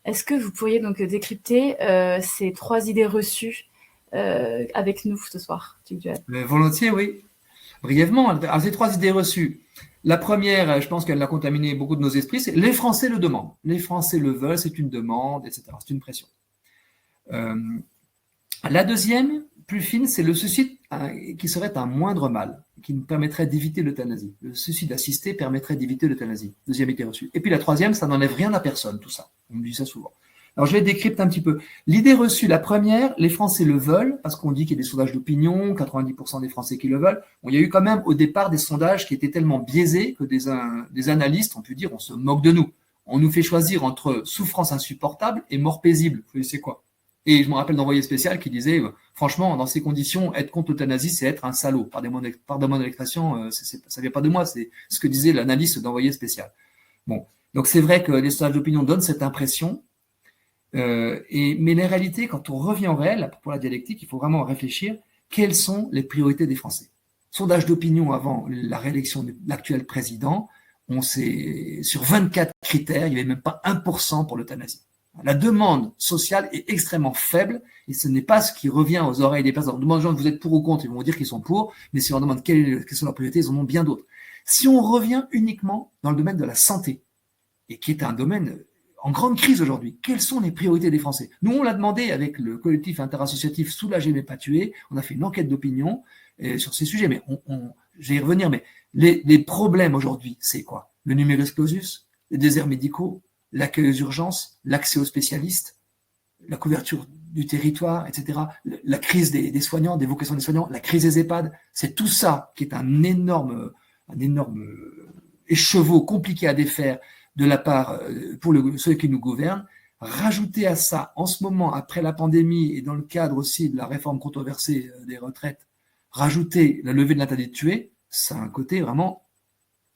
Est-ce que vous pourriez donc décrypter ces 3 idées reçues avec nous ce soir, Tuc Dual? Volontiers, oui. Brièvement, alors, ces 3 idées reçues. La première, je pense qu'elle a contaminé beaucoup de nos esprits, c'est les Français le demandent. Les Français le veulent, c'est une demande, etc. C'est une pression. La deuxième, plus fine, c'est le suicide qui serait un moindre mal, qui nous permettrait d'éviter l'euthanasie. Le suicide assisté permettrait d'éviter l'euthanasie. Deuxième idée reçue. Et puis la troisième, ça n'enlève rien à personne, tout ça. On me dit ça souvent. Alors je vais décrypter un petit peu. L'idée reçue, la première, les Français le veulent, parce qu'on dit qu'il y a des sondages d'opinion, 90% des Français qui le veulent. Bon, il y a eu quand même au départ des sondages qui étaient tellement biaisés que des analystes ont pu dire on se moque de nous. On nous fait choisir entre souffrance insupportable et mort paisible. Vous savez, c'est quoi? Et je me rappelle d'Envoyé spécial qui disait, franchement, dans ces conditions, être contre l'euthanasie, c'est être un salaud. Pardonnez-moi de l'expression, ça vient pas de moi, c'est ce que disait l'analyste d'Envoyé spécial. Bon, donc c'est vrai que les sondages d'opinion donnent cette impression, mais la réalité, quand on revient au réel, pour la dialectique, il faut vraiment réfléchir, quelles sont les priorités des Français? Sondage d'opinion avant la réélection de l'actuel président, sur 24 critères, il n'y avait même pas 1% pour l'euthanasie. La demande sociale est extrêmement faible et ce n'est pas ce qui revient aux oreilles des personnes. On demande aux gens, vous êtes pour ou contre, ils vont vous dire qu'ils sont pour, mais si on demande quelles sont leurs priorités, ils en ont bien d'autres. Si on revient uniquement dans le domaine de la santé, et qui est un domaine en grande crise aujourd'hui. Quelles sont les priorités des Français? Nous, on l'a demandé avec le collectif interassociatif Soulager mais pas tuer. On a fait une enquête d'opinion sur ces sujets, mais je vais y revenir. Mais les problèmes aujourd'hui, c'est quoi? Le numerus clausus, les déserts médicaux, l'accueil aux urgences, l'accès aux spécialistes, la couverture du territoire, etc. La crise des soignants, des vocations des soignants, la crise des EHPAD, c'est tout ça qui est un énorme écheveau compliqué à défaire de la part pour ceux qui nous gouvernent. Rajouter à ça, en ce moment, après la pandémie et dans le cadre aussi de la réforme controversée des retraites, rajouter la levée de l'interdit de tuer, ça a un côté vraiment,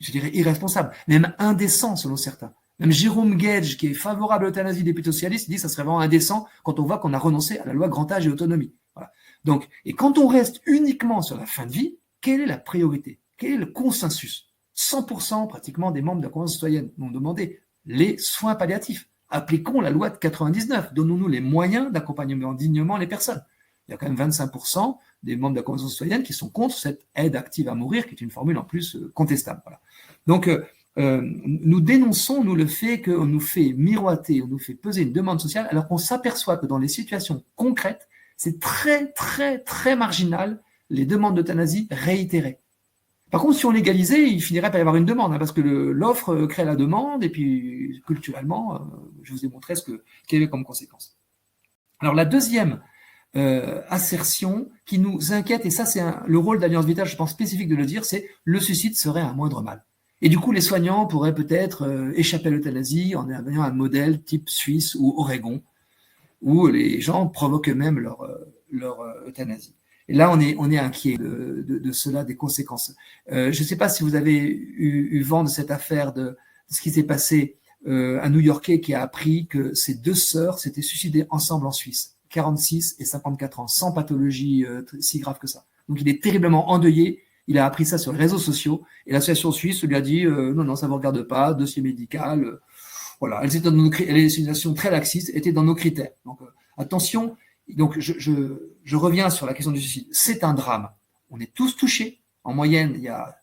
je dirais, irresponsable, même indécent selon certains. Même Jérôme Guedj, qui est favorable à l'euthanasie, député socialiste, dit que ça serait vraiment indécent quand on voit qu'on a renoncé à la loi grand âge et autonomie. Voilà. Donc, et quand on reste uniquement sur la fin de vie, quelle est la priorité? Quel est le consensus? 100% pratiquement des membres de la Convention citoyenne m'ont demandé les soins palliatifs. Appliquons la loi de 99. Donnons-nous les moyens d'accompagner dignement les personnes. Il y a quand même 25% des membres de la Convention citoyenne qui sont contre cette aide active à mourir, qui est une formule en plus contestable. Voilà. Donc, nous dénonçons, nous, le fait qu'on nous fait miroiter, on nous fait peser une demande sociale, alors qu'on s'aperçoit que dans les situations concrètes, c'est très, très, très marginal les demandes d'euthanasie réitérées. Par contre, si on légalisait, il finirait par y avoir une demande, parce que l'offre crée la demande, et puis culturellement, je vous ai montré ce qu'il y avait comme conséquence. Alors la deuxième assertion qui nous inquiète, et ça c'est le rôle d'Alliance Vitale, je pense spécifique de le dire, c'est le suicide serait un moindre mal. Et du coup, les soignants pourraient peut-être échapper à l'euthanasie en ayant un modèle type Suisse ou Oregon, où les gens provoquent eux-mêmes leur euthanasie. Et là, on est inquiet de cela, des conséquences. Je ne sais pas si vous avez eu vent de cette affaire, de ce qui s'est passé. Un New-Yorkais qui a appris que ses deux sœurs s'étaient suicidées ensemble en Suisse, 46 et 54 ans, sans pathologie si grave que ça. Donc, il est terriblement endeuillé. Il a appris ça sur les réseaux sociaux et l'association suisse lui a dit non, ça ne vous regarde pas, dossier médical. Voilà, elle est une association très laxiste, était dans nos critères. Donc, attention. Donc, je reviens sur la question du suicide. C'est un drame. On est tous touchés. En moyenne, il y a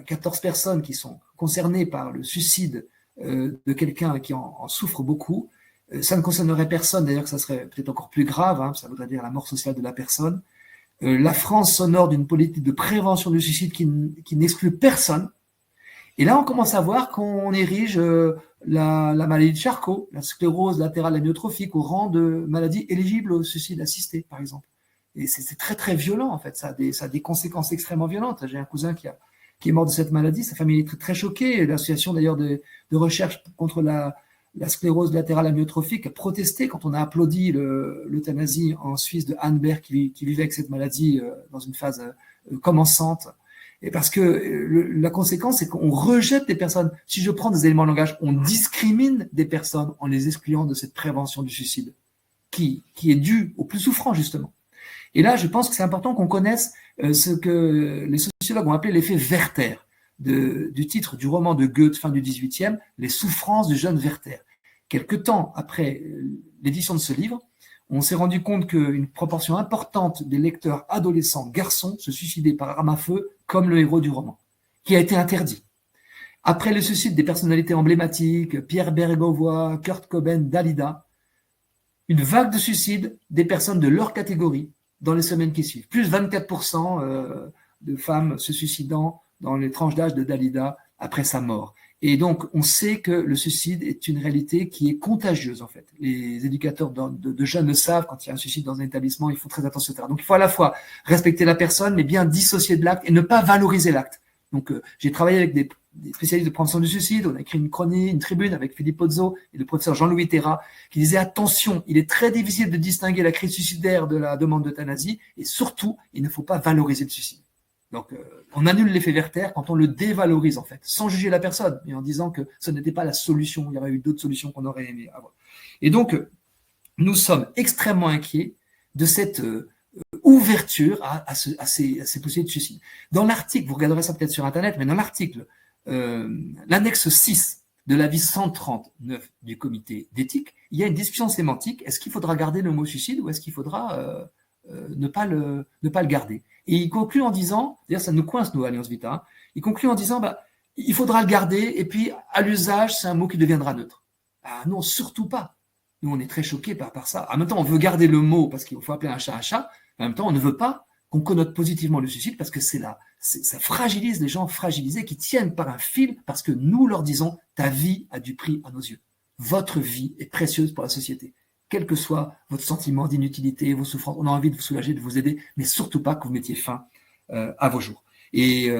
14 personnes qui sont concernées par le suicide de quelqu'un qui en souffre beaucoup. Ça ne concernerait personne, d'ailleurs, que ça serait peut-être encore plus grave. Ça voudrait dire la mort sociale de la personne. La France s'honore d'une politique de prévention du suicide qui n'exclut personne. Et là, on commence à voir qu'on érige la maladie de Charcot, la sclérose latérale amyotrophique, au rang de maladie éligible au suicide assisté, par exemple. Et c'est très, très violent, en fait. Ça a des conséquences extrêmement violentes. J'ai un cousin qui est mort de cette maladie. Sa famille est très, très choquée. L'association, d'ailleurs, de recherche contre la sclérose latérale amyotrophique a protesté quand on a applaudi l'euthanasie en Suisse de Anne Berg qui vivait avec cette maladie dans une phase commençante. Et parce que la conséquence, c'est qu'on rejette des personnes. Si je prends des éléments de langage, on discrimine des personnes en les excluant de cette prévention du suicide, qui est due aux plus souffrants, justement. Et là, je pense que c'est important qu'on connaisse ce que les sociologues ont appelé l'effet Werther, du titre du roman de Goethe, fin du XVIIIe, Les souffrances du jeune Werther. Quelque temps après l'édition de ce livre, on s'est rendu compte qu'une proportion importante des lecteurs adolescents garçons se suicidaient par arme à feu, comme le héros du roman, qui a été interdit. Après le suicide des personnalités emblématiques, Pierre Bérégovoy, Kurt Cobain, Dalida, une vague de suicides des personnes de leur catégorie dans les semaines qui suivent. Plus 24% de femmes se suicidant dans les tranches d'âge de Dalida après sa mort. Et donc, on sait que le suicide est une réalité qui est contagieuse, en fait. Les éducateurs de jeunes le savent, quand il y a un suicide dans un établissement, ils font très attention, etc. Donc, il faut à la fois respecter la personne, mais bien dissocier de l'acte et ne pas valoriser l'acte. Donc, j'ai travaillé avec des spécialistes de prévention du suicide. On a écrit une chronique, une tribune avec Philippe Pozzo et le professeur Jean-Louis Terra qui disait attention, il est très difficile de distinguer la crise suicidaire de la demande d'euthanasie et surtout, il ne faut pas valoriser le suicide. Donc, on annule l'effet Werther quand on le dévalorise, en fait, sans juger la personne, mais en disant que ce n'était pas la solution, il y aurait eu d'autres solutions qu'on aurait aimé avoir. Et donc, nous sommes extrêmement inquiets de cette ouverture à ces possibilités de suicide. Dans l'article, vous regarderez ça peut-être sur Internet, mais dans l'article, l'annexe 6 de l'avis 139 du comité d'éthique, il y a une discussion sémantique. Est-ce qu'il faudra garder le mot suicide ou est-ce qu'il faudra ne pas le garder? Et il conclut en disant, d'ailleurs ça nous coince nous, Alliance Vita, il conclut en disant, il faudra le garder, et puis à l'usage, c'est un mot qui deviendra neutre. Ah non, surtout pas. Nous, on est très choqués par ça. En même temps, on veut garder le mot parce qu'il faut appeler un chat, en même temps, on ne veut pas qu'on connote positivement le suicide parce que ça fragilise les gens fragilisés qui tiennent par un fil parce que nous leur disons ta vie a du prix à nos yeux. Votre vie est précieuse pour la société. Quel que soit votre sentiment d'inutilité, vos souffrances, on a envie de vous soulager, de vous aider, mais surtout pas que vous mettiez fin à vos jours. Et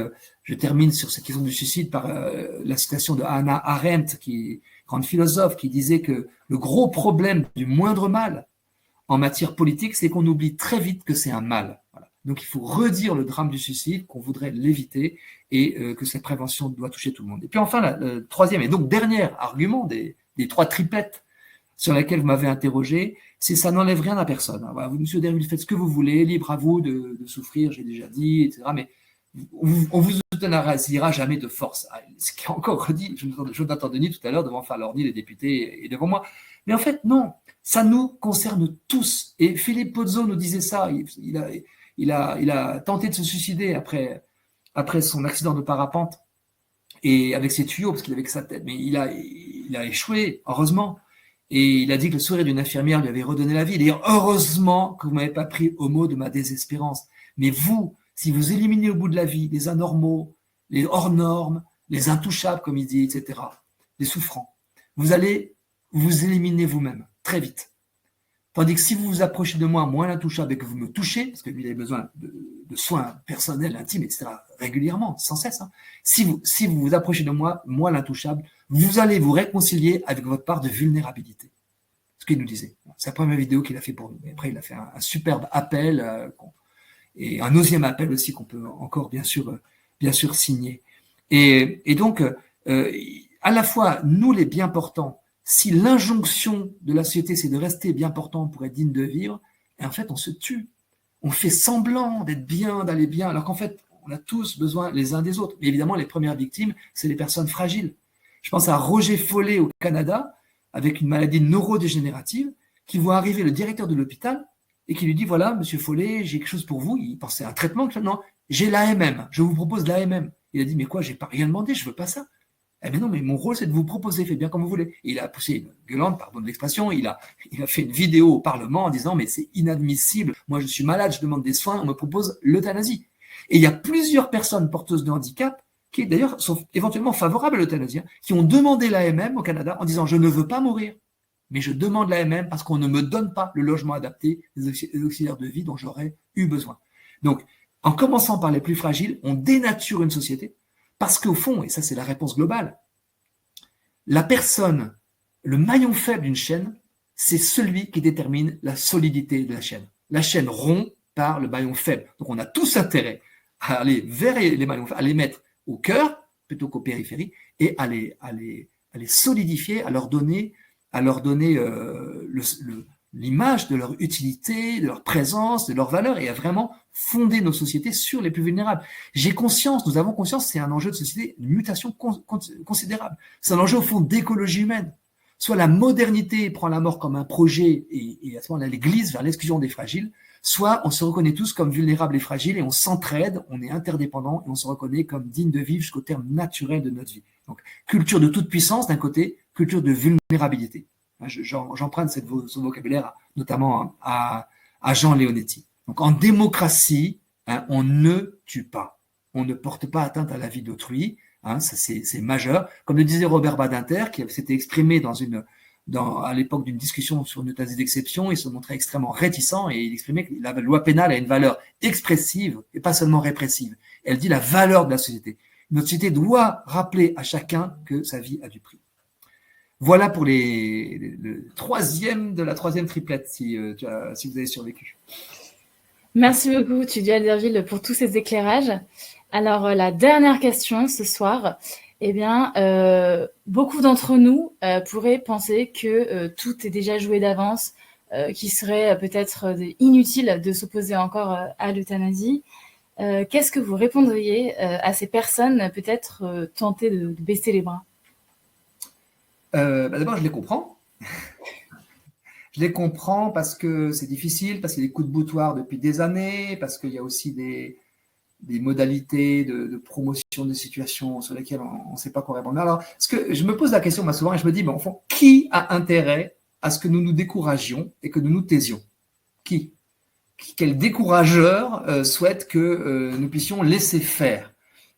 je termine sur cette question du suicide par la citation de Hannah Arendt, qui est grande philosophe, qui disait que le gros problème du moindre mal en matière politique, c'est qu'on oublie très vite que c'est un mal. Voilà. Donc il faut redire le drame du suicide, qu'on voudrait l'éviter et que cette prévention doit toucher tout le monde. Et puis enfin, le troisième et donc dernier argument des trois triplettes sur lesquelles vous m'avez interrogé, c'est ça n'enlève rien à personne. Voilà, vous, monsieur Derville, faites ce que vous voulez, libre à vous de souffrir, j'ai déjà dit, etc. Mais on vous euthanasiera jamais de force. Ce qui est encore redit, Jonathan Denis tout à l'heure devant Farlorny, les députés, et devant moi. Mais en fait, non, ça nous concerne tous. Et Philippe Pozzo nous disait ça. Il a tenté de se suicider après son accident de parapente et avec ses tuyaux, parce qu'il avait que sa tête. Mais il a échoué, heureusement. Et il a dit que le sourire d'une infirmière lui avait redonné la vie. Il a dit heureusement que vous ne m'avez pas pris au mot de ma désespérance. Mais vous, si vous éliminez au bout de la vie les anormaux, les hors normes, les intouchables, comme il dit, etc., les souffrants, vous allez vous éliminer vous-même très vite. Tandis que si vous vous approchez de moi, moi l'intouchable, et que vous me touchez, parce que lui, il a besoin de soins personnels, intimes, etc., régulièrement, sans cesse, hein, si vous vous approchez de moi, moi l'intouchable, vous allez vous réconcilier avec votre part de vulnérabilité. Ce qu'il nous disait. C'est la première vidéo qu'il a fait pour nous. Et après, il a fait un superbe appel, et un deuxième appel aussi qu'on peut encore bien sûr signer. Et donc, à la fois, nous les bien portants, si l'injonction de la société c'est de rester bien portant pour être digne de vivre, et en fait on se tue. On fait semblant d'être bien, d'aller bien, alors qu'en fait on a tous besoin les uns des autres. Mais évidemment, les premières victimes, c'est les personnes fragiles. Je pense à Roger Follet au Canada, avec une maladie neurodégénérative, qui voit arriver le directeur de l'hôpital et qui lui dit, voilà, monsieur Follet, j'ai quelque chose pour vous. Il pensait à un traitement. Non, j'ai l'AMM, je vous propose l'AMM. Il a dit, mais quoi, j'ai pas rien demandé, je veux pas ça. Eh bien non, mais mon rôle, c'est de vous proposer, faites bien comme vous voulez. Et il a poussé une gueulante, pardon de l'expression, il a fait une vidéo au Parlement en disant, mais c'est inadmissible, moi je suis malade, je demande des soins, on me propose l'euthanasie. Et il y a plusieurs personnes porteuses de handicap qui d'ailleurs sont éventuellement favorables à l'euthanasie, qui ont demandé l'AMM au Canada en disant, je ne veux pas mourir, mais je demande l'AMM parce qu'on ne me donne pas le logement adapté, les auxiliaires de vie dont j'aurais eu besoin. Donc, en commençant par les plus fragiles, on dénature une société. Parce qu'au fond, et ça c'est la réponse globale, la personne, le maillon faible d'une chaîne, c'est celui qui détermine la solidité de la chaîne. La chaîne rompt par le maillon faible. Donc on a tous intérêt à aller vers les maillons faibles, à les mettre au cœur plutôt qu'aux périphéries et à les solidifier, à leur donner l'image de leur utilité, de leur présence, de leur valeur et à vraiment fonder nos sociétés sur les plus vulnérables. J'ai conscience, nous avons conscience, c'est un enjeu de société, une mutation considérable. C'est un enjeu au fond d'écologie humaine. Soit la modernité prend la mort comme un projet et à ce moment-là, elle glisse vers l'exclusion des fragiles, soit on se reconnaît tous comme vulnérables et fragiles et on s'entraide, on est interdépendants et on se reconnaît comme dignes de vivre jusqu'au terme naturel de notre vie. Donc, culture de toute puissance d'un côté, culture de vulnérabilité. J'emprunte ce vocabulaire notamment à Jean Leonetti. Donc en démocratie, on ne tue pas, on ne porte pas atteinte à la vie d'autrui, ça c'est majeur. Comme le disait Robert Badinter, qui s'était exprimé à l'époque d'une discussion sur une euthanasie d'exception, il se montrait extrêmement réticent et il exprimait que la loi pénale a une valeur expressive et pas seulement répressive. Elle dit la valeur de la société. Notre société doit rappeler à chacun que sa vie a du prix. Voilà pour le troisième de la troisième triplette, si vous avez survécu. Merci beaucoup, Tugdual Derville, pour tous ces éclairages. Alors, la dernière question ce soir, beaucoup d'entre nous pourraient penser que tout est déjà joué d'avance, qu'il serait peut-être inutile de s'opposer encore à l'euthanasie. Qu'est-ce que vous répondriez à ces personnes peut-être tentées de baisser les bras ? D'abord, je les comprends. Je les comprends parce que c'est difficile, parce qu'il y a des coups de boutoir depuis des années, parce qu'il y a aussi des modalités de promotion des situations sur lesquelles on ne sait pas quoi répondre. Alors, je me pose la question moi, souvent et je me dis, au fond, qui a intérêt à ce que nous nous découragions et que nous nous taisions? Qui? Quel décourageur souhaite que nous puissions laisser faire?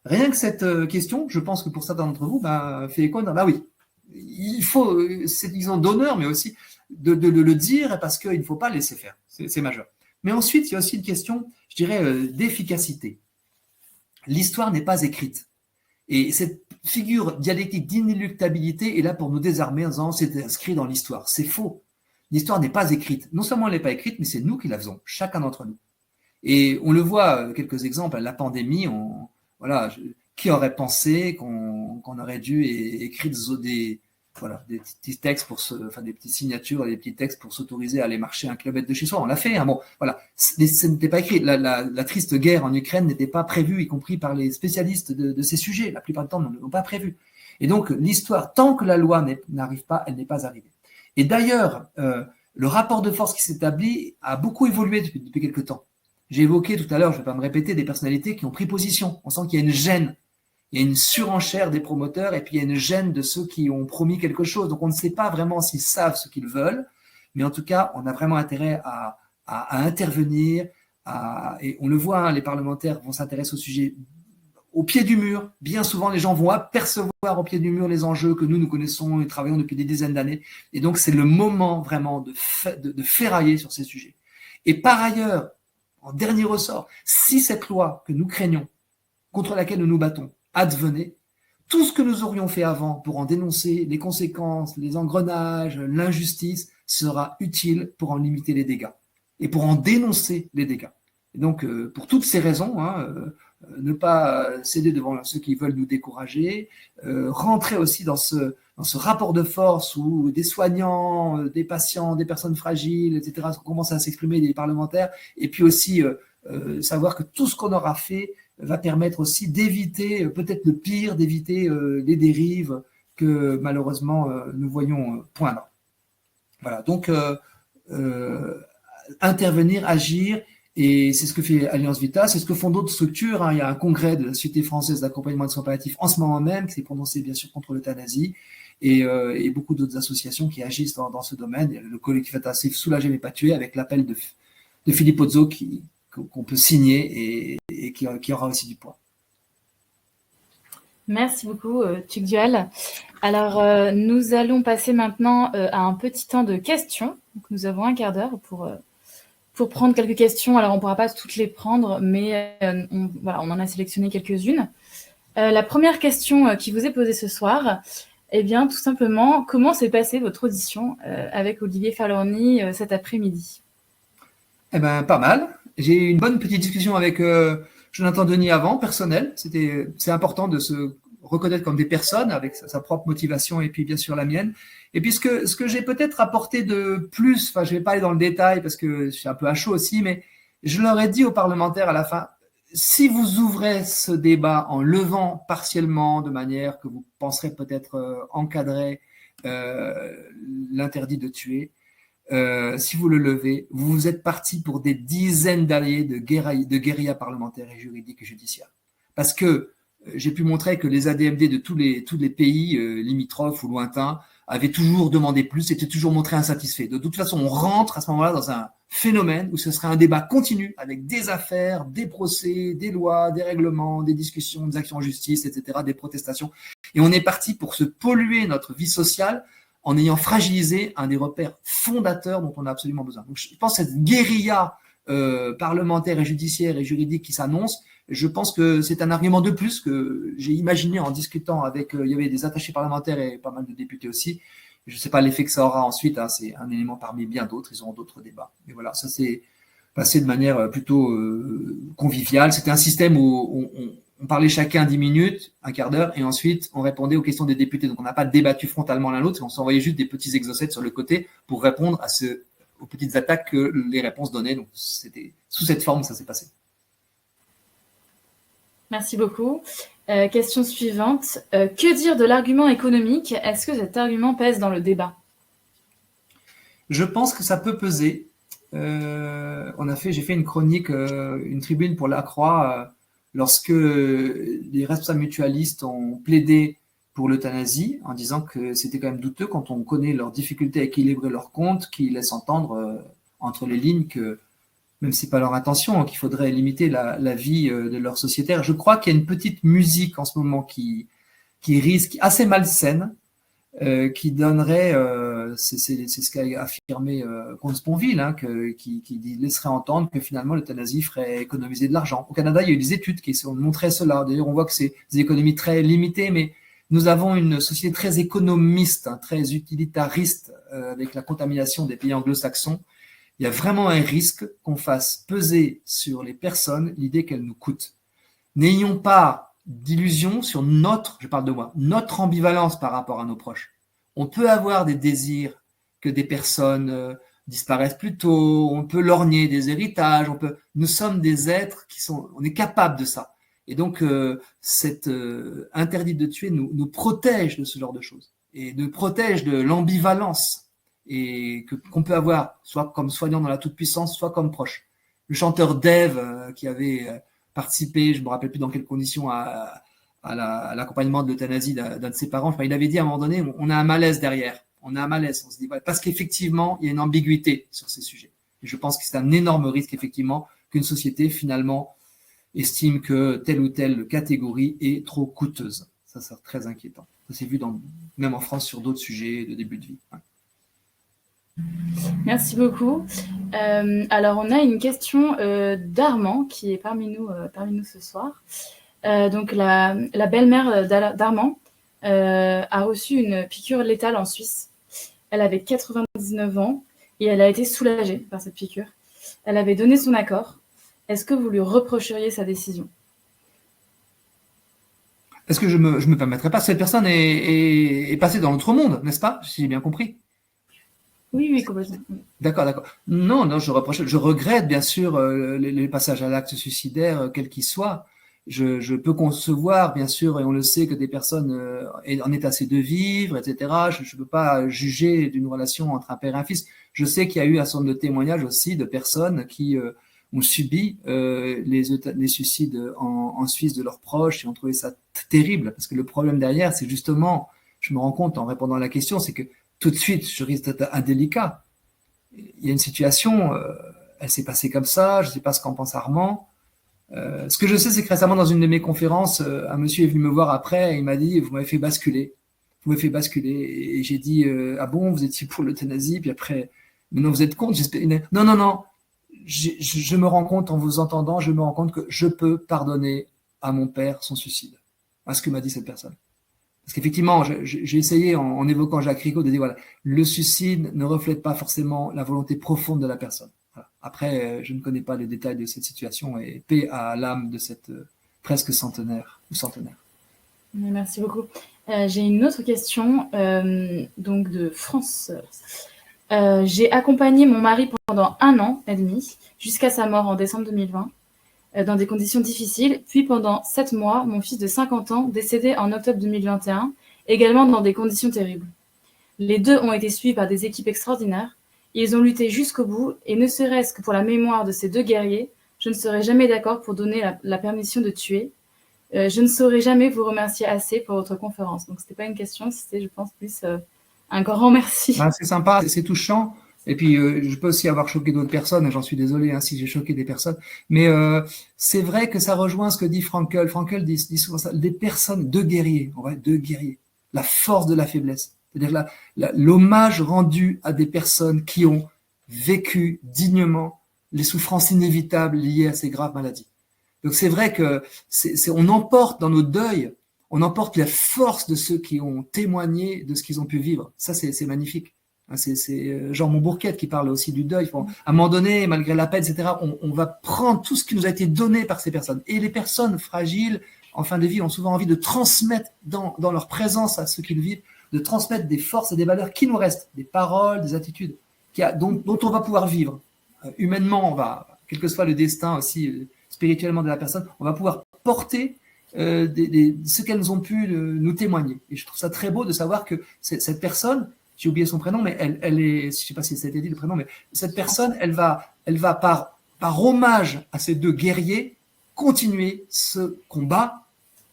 Rien que cette question, je pense que pour certains d'entre vous, fait écho dans oui, il faut, c'est disons d'honneur, mais aussi de le dire parce qu'il ne faut pas laisser faire. C'est majeur. Mais ensuite, il y a aussi une question, je dirais, d'efficacité. L'histoire n'est pas écrite. Et cette figure dialectique d'inéluctabilité est là pour nous désarmer en disant c'est inscrit dans l'histoire. C'est faux. L'histoire n'est pas écrite. Non seulement elle n'est pas écrite, mais c'est nous qui la faisons, chacun d'entre nous. Et on le voit, quelques exemples, la pandémie, qui aurait pensé qu'on aurait dû écrire des petits textes des petites signatures, des petits textes pour s'autoriser à aller marcher 1 kilomètre de chez soi. On l'a fait. Ce n'était pas écrit. La triste guerre en Ukraine n'était pas prévue, y compris par les spécialistes de ces sujets. La plupart du temps, ne l'ont pas prévu. Et donc, l'histoire, tant que la loi n'arrive pas, elle n'est pas arrivée. Et d'ailleurs, le rapport de force qui s'établit a beaucoup évolué depuis quelque temps. J'ai évoqué tout à l'heure, je ne vais pas me répéter, des personnalités qui ont pris position. On sent qu'il y a une gêne. Il y a une surenchère des promoteurs et puis il y a une gêne de ceux qui ont promis quelque chose. Donc on ne sait pas vraiment s'ils savent ce qu'ils veulent, mais en tout cas, on a vraiment intérêt à intervenir. Et on le voit, les parlementaires vont s'intéresser au sujet au pied du mur. Bien souvent, les gens vont apercevoir au pied du mur les enjeux que nous connaissons et travaillons depuis des dizaines d'années. Et donc, c'est le moment vraiment de ferrailler sur ces sujets. Et par ailleurs, en dernier ressort, si cette loi que nous craignons, contre laquelle nous nous battons, advenait, tout ce que nous aurions fait avant pour en dénoncer les conséquences, les engrenages, l'injustice, sera utile pour en limiter les dégâts et pour en dénoncer les dégâts. Et donc, pour toutes ces raisons, ne pas céder devant ceux qui veulent nous décourager, rentrer aussi dans ce rapport de force où des soignants, des patients, des personnes fragiles, etc., commencent à s'exprimer, des parlementaires, et puis aussi savoir que tout ce qu'on aura fait va permettre aussi d'éviter peut-être le pire, d'éviter les dérives que malheureusement nous voyons poindre. Voilà, donc intervenir, agir, et c'est ce que fait Alliance Vita, c'est ce que font d'autres structures. Il y a un congrès de la Société française d'accompagnement de soins palliatifs en ce moment même, qui s'est prononcé bien sûr contre l'euthanasie, et beaucoup d'autres associations qui agissent dans ce domaine. Et le collectif Intensif Soulager mais pas tuer, avec l'appel de Philippe Ozzo qu'on peut signer et qui aura aussi du poids. Merci beaucoup, Tugdual. Alors, nous allons passer maintenant à un petit temps de questions. Donc, nous avons un quart d'heure pour prendre quelques questions. Alors, on ne pourra pas toutes les prendre, mais on en a sélectionné quelques-unes. La première question qui vous est posée ce soir, eh bien, tout simplement, comment s'est passée votre audition avec Olivier Falorni cet après-midi? Eh bien, pas mal. J'ai eu une bonne petite discussion avec Jonathan Denis avant, personnel. C'est important de se reconnaître comme des personnes avec sa propre motivation et puis bien sûr la mienne. Et puis ce que j'ai peut-être apporté de plus, je vais pas aller dans le détail parce que je suis un peu à chaud aussi, mais je leur ai dit aux parlementaires à la fin, si vous ouvrez ce débat en levant partiellement de manière que vous penserez peut-être encadrer l'interdit de tuer, si vous le levez, vous êtes parti pour des dizaines d'années de guérilla parlementaire et juridique et judiciaire. Parce que j'ai pu montrer que les ADMD de tous les pays limitrophes ou lointains avaient toujours demandé plus, étaient toujours montrés insatisfaits. De toute façon, on rentre à ce moment-là dans un phénomène où ce serait un débat continu avec des affaires, des procès, des lois, des règlements, des discussions, des actions en justice, etc., des protestations. Et on est parti pour se polluer notre vie sociale en ayant fragilisé un des repères fondateurs dont on a absolument besoin. Donc, je pense que cette guérilla parlementaire et judiciaire et juridique qui s'annonce, je pense que c'est un argument de plus que j'ai imaginé en discutant avec, il y avait des attachés parlementaires et pas mal de députés aussi. Je ne sais pas l'effet que ça aura ensuite, c'est un élément parmi bien d'autres, ils auront d'autres débats. Mais voilà, ça s'est passé de manière plutôt conviviale. C'était un système où on parlait chacun 10 minutes, un quart d'heure, et ensuite on répondait aux questions des députés. Donc on n'a pas débattu frontalement l'un l'autre, on s'envoyait juste des petits exocètes sur le côté pour répondre aux petites attaques que les réponses donnaient. Donc c'était sous cette forme, ça s'est passé. Merci beaucoup. Question suivante. Que dire de l'argument économique? Est-ce que cet argument pèse dans le débat? Je pense que ça peut peser. J'ai fait une chronique, une tribune pour La Croix lorsque les responsables mutualistes ont plaidé pour l'euthanasie, en disant que c'était quand même douteux quand on connaît leurs difficultés à équilibrer leurs comptes, qui laissent entendre entre les lignes que, même si ce n'est pas leur intention, qu'il faudrait limiter la vie de leurs sociétaires. Je crois qu'il y a une petite musique en ce moment qui risque, assez malsaine, qui donnerait, c'est ce qu'a affirmé Comte Sponville, hein, qui laisserait entendre que finalement l'euthanasie ferait économiser de l'argent. Au Canada, il y a eu des études qui ont montré cela. D'ailleurs, on voit que c'est des économies très limitées, mais nous avons une société très économiste, hein, très utilitariste, avec la contamination des pays anglo-saxons. Il y a vraiment un risque qu'on fasse peser sur les personnes l'idée qu'elles nous coûtent. N'ayons pas d'illusion sur je parle de moi, notre ambivalence par rapport à nos proches. On peut avoir des désirs que des personnes disparaissent plus tôt, on peut lorgner des héritages, nous sommes des êtres on est capable de ça. Et donc, cet interdit de tuer nous protège de ce genre de choses et nous protège de l'ambivalence et qu'on peut avoir, soit comme soignant dans la toute-puissance, soit comme proche. Le chanteur Dave, qui avait participé, je ne me rappelle plus dans quelles conditions, à l'accompagnement de l'euthanasie d'un de ses parents, il avait dit à un moment donné, on a un malaise derrière. On a un malaise. On se dit, parce qu'effectivement, il y a une ambiguïté sur ces sujets. Et je pense que c'est un énorme risque, effectivement, qu'une société, finalement, estime que telle ou telle catégorie est trop coûteuse. Ça, c'est très inquiétant. Ça s'est vu même en France sur d'autres sujets de début de vie. Ouais. Merci beaucoup. Alors, on a une question d'Armand qui est parmi nous ce soir. Donc, la belle-mère d'Armand a reçu une piqûre létale en Suisse. Elle avait 99 ans et elle a été soulagée par cette piqûre. Elle avait donné son accord. Est-ce que vous lui reprocheriez sa décision? Est-ce que je me permettrais pas? Cette personne est passée dans l'autre monde, n'est-ce pas? Si j'ai bien compris. Oui, complètement. D'accord. Non, je regrette bien sûr les passages à l'acte suicidaire, quel qu'il soit. Je peux concevoir, bien sûr, et on le sait, que des personnes en état de vivre, etc. Je ne peux pas juger d'une relation entre un père et un fils. Je sais qu'il y a eu un certain nombre de témoignages aussi de personnes qui ont subi les suicides en Suisse de leurs proches et ont trouvé ça terrible. Parce que le problème derrière, c'est justement, je me rends compte en répondant à la question, c'est que tout de suite, je risque d'être indélicat. Il y a une situation, elle s'est passée comme ça, je ne sais pas ce qu'en pense Armand. Ce que je sais, c'est que récemment, dans une de mes conférences, un monsieur est venu me voir après et il m'a dit, vous m'avez fait basculer. Et j'ai dit, ah bon, vous étiez pour l'euthanasie, puis après, maintenant vous êtes contre. Non. Je me rends compte, en vous entendant, je me rends compte que je peux pardonner à mon père son suicide. À ce que m'a dit cette personne. Parce qu'effectivement, j'ai essayé, en évoquant Jacques Ricot, de dire, voilà, le suicide ne reflète pas forcément la volonté profonde de la personne. Voilà. Après, je ne connais pas les détails de cette situation et paix à l'âme de cette presque centenaire ou centenaire. Merci beaucoup. J'ai une autre question, donc de France. J'ai accompagné mon mari pendant 1 an et demi, jusqu'à sa mort en décembre 2020, dans des conditions difficiles. Puis pendant 7 mois, mon fils de 50 ans, décédé en octobre 2021, également dans des conditions terribles. Les deux ont été suivis par des équipes extraordinaires. Ils ont lutté jusqu'au bout, et ne serait-ce que pour la mémoire de ces deux guerriers, je ne serai jamais d'accord pour donner la permission de tuer. Je ne saurais jamais vous remercier assez pour votre conférence. Donc, ce n'était pas une question, c'était, je pense, plus un grand merci. Ah, c'est sympa, c'est touchant. Et puis, je peux aussi avoir choqué d'autres personnes, j'en suis désolé hein, si j'ai choqué des personnes. Mais c'est vrai que ça rejoint ce que dit Frankl. Frankl dit souvent ça, des personnes, deux guerriers, la force de la faiblesse. C'est-à-dire l'hommage rendu à des personnes qui ont vécu dignement les souffrances inévitables liées à ces graves maladies. Donc c'est vrai que on emporte dans nos deuils, on emporte la force de ceux qui ont témoigné de ce qu'ils ont pu vivre. Ça, c'est magnifique. C'est Jean Montbourquette qui parle aussi du deuil. À un moment donné, malgré la peine, etc., on va prendre tout ce qui nous a été donné par ces personnes. Et les personnes fragiles, en fin de vie, ont souvent envie de transmettre dans leur présence à ceux qui le vivent, de transmettre des forces et des valeurs qui nous restent, des paroles, des attitudes dont on va pouvoir vivre. Humainement, quel que soit le destin aussi spirituellement de la personne, on va pouvoir porter ce qu'elles ont pu nous témoigner. Et je trouve ça très beau de savoir que cette personne, j'ai oublié son prénom, mais elle est, je ne sais pas si ça a été dit le prénom, mais cette personne, elle va par hommage à ces deux guerriers, continuer ce combat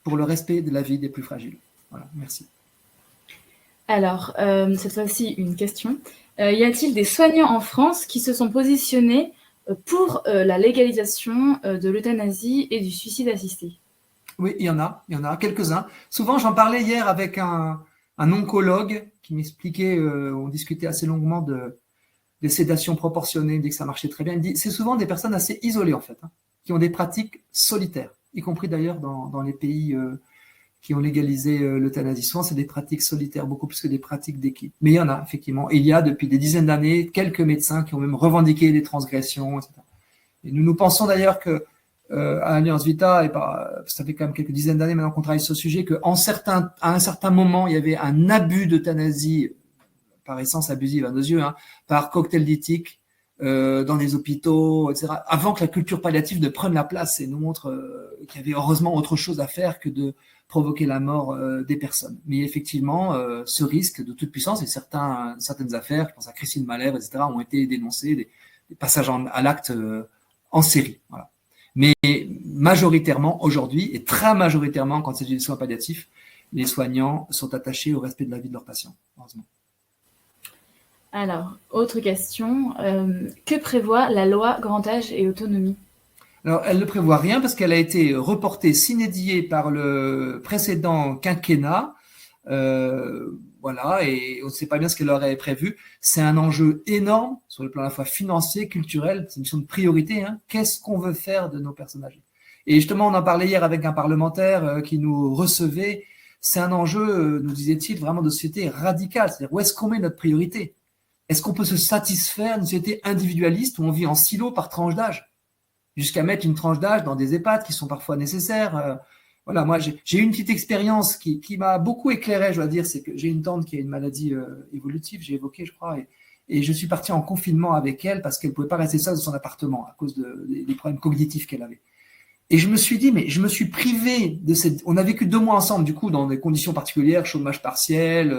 pour le respect de la vie des plus fragiles. Voilà, merci. Alors, cette fois-ci, une question. Y a-t-il des soignants en France qui se sont positionnés pour la légalisation de l'euthanasie et du suicide assisté? Oui, il y en a quelques-uns. Souvent, j'en parlais hier avec un oncologue qui m'expliquait, on discutait assez longuement des sédations proportionnées, il me dit que ça marchait très bien. Il me dit, c'est souvent des personnes assez isolées en fait, qui ont des pratiques solitaires, y compris d'ailleurs dans les pays qui ont légalisé l'euthanasie. Souvent, c'est des pratiques solitaires, beaucoup plus que des pratiques d'équipe. Mais il y en a, effectivement. Et il y a, depuis des dizaines d'années, quelques médecins qui ont même revendiqué des transgressions, etc. Et nous pensons d'ailleurs que à Alliance Vita, et ça fait quand même quelques dizaines d'années maintenant qu'on travaille sur ce sujet, qu'à un certain moment, il y avait un abus d'euthanasie, par essence abusive à nos yeux, par cocktail d'éthique, dans les hôpitaux, etc., avant que la culture palliative ne prenne la place et nous montre qu'il y avait heureusement autre chose à faire que de provoquer la mort des personnes. Mais effectivement, ce risque de toute puissance et certaines affaires, je pense à Christine Malève, etc., ont été dénoncées, des passages à l'acte en série. Voilà. Mais majoritairement, aujourd'hui, et très majoritairement, quand il s'agit des soins palliatifs, les soignants sont attachés au respect de la vie de leurs patients, heureusement. Alors, autre question. Que prévoit la loi Grand Âge et Autonomie? Alors, elle ne prévoit rien parce qu'elle a été reportée sine die par le précédent quinquennat. Voilà, et on ne sait pas bien ce qu'elle aurait prévu. C'est un enjeu énorme sur le plan à la fois financier, culturel, c'est une question de priorité. Qu'est-ce qu'on veut faire de nos personnes âgées? Et justement, on en parlait hier avec un parlementaire qui nous recevait. C'est un enjeu, nous disait-il, vraiment de société radicale. C'est-à-dire, où est-ce qu'on met notre priorité? Est-ce qu'on peut se satisfaire d'une société individualiste où on vit en silo par tranche d'âge? Jusqu'à mettre une tranche d'âge dans des EHPAD qui sont parfois nécessaires. Voilà, moi, j'ai eu une petite expérience qui m'a beaucoup éclairé, je dois dire, c'est que j'ai une tante qui a une maladie évolutive, j'ai évoqué, je crois, et je suis parti en confinement avec elle parce qu'elle ne pouvait pas rester seule dans son appartement à cause des problèmes cognitifs qu'elle avait. Et je me suis dit, mais je me suis privé de cette... On a vécu 2 mois ensemble, du coup, dans des conditions particulières, chômage partiel,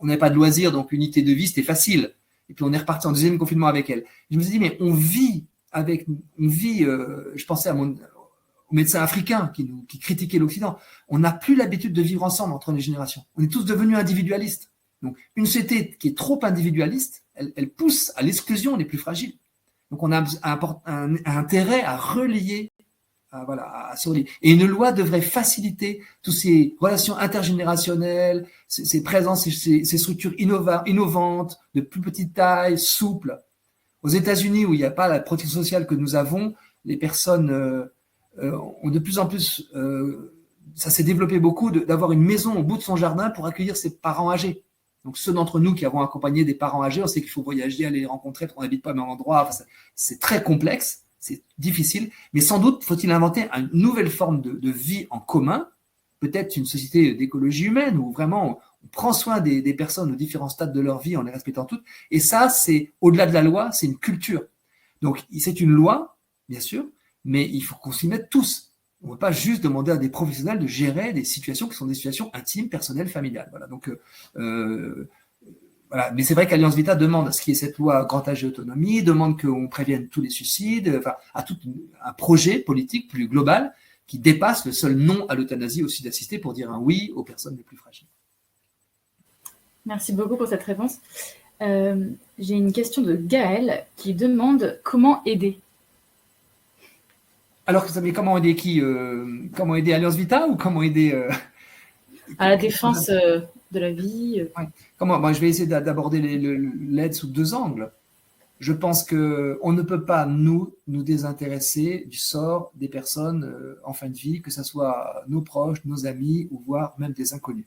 on n'avait pas de loisirs, donc unité de vie, c'était facile. Et puis on est reparti en deuxième confinement avec elle. Je me suis dit, mais on vit, je pensais aux médecins africains qui critiquaient l'Occident. On n'a plus l'habitude de vivre ensemble entre les générations. On est tous devenus individualistes. Donc, une société qui est trop individualiste, elle pousse à l'exclusion des plus fragiles. Donc, on a un intérêt à relier, à se relier. Et une loi devrait faciliter toutes ces relations intergénérationnelles, ces présences, ces structures innovantes, de plus petite taille, souples. Aux États-Unis, où il n'y a pas la protection sociale que nous avons, les personnes ont de plus en plus, ça s'est développé beaucoup, d'avoir une maison au bout de son jardin pour accueillir ses parents âgés. Donc ceux d'entre nous qui avons accompagné des parents âgés, on sait qu'il faut voyager, aller les rencontrer, parce qu'on n'habite pas au même endroit. Enfin, c'est très complexe, c'est difficile, mais sans doute faut-il inventer une nouvelle forme de vie en commun, peut-être une société d'écologie humaine, où vraiment on prend soin des personnes aux différents stades de leur vie en les respectant toutes. Et ça, c'est au-delà de la loi, c'est une culture. Donc c'est une loi, bien sûr, mais il faut qu'on s'y mette tous. On ne peut pas juste demander à des professionnels de gérer des situations qui sont des situations intimes, personnelles, familiales. Voilà. Donc, voilà. Mais c'est vrai qu'Alliance Vita demande à ce qu'il y ait cette loi Grand Âge et Autonomie, demande qu'on prévienne tous les suicides, enfin, à tout un projet politique plus global qui dépasse le seul non à l'euthanasie au suicide assisté pour dire un oui aux personnes les plus fragiles. Merci beaucoup pour cette réponse. J'ai une question de Gaël qui demande comment aider. Alors, mais comment aider qui comment aider Alliance Vita ou comment aider à la défense de la vie ouais. Je vais essayer d'aborder l'aide sous 2 angles. Je pense qu'on ne peut pas nous désintéresser du sort des personnes en fin de vie, que ce soit nos proches, nos amis ou voire même des inconnus.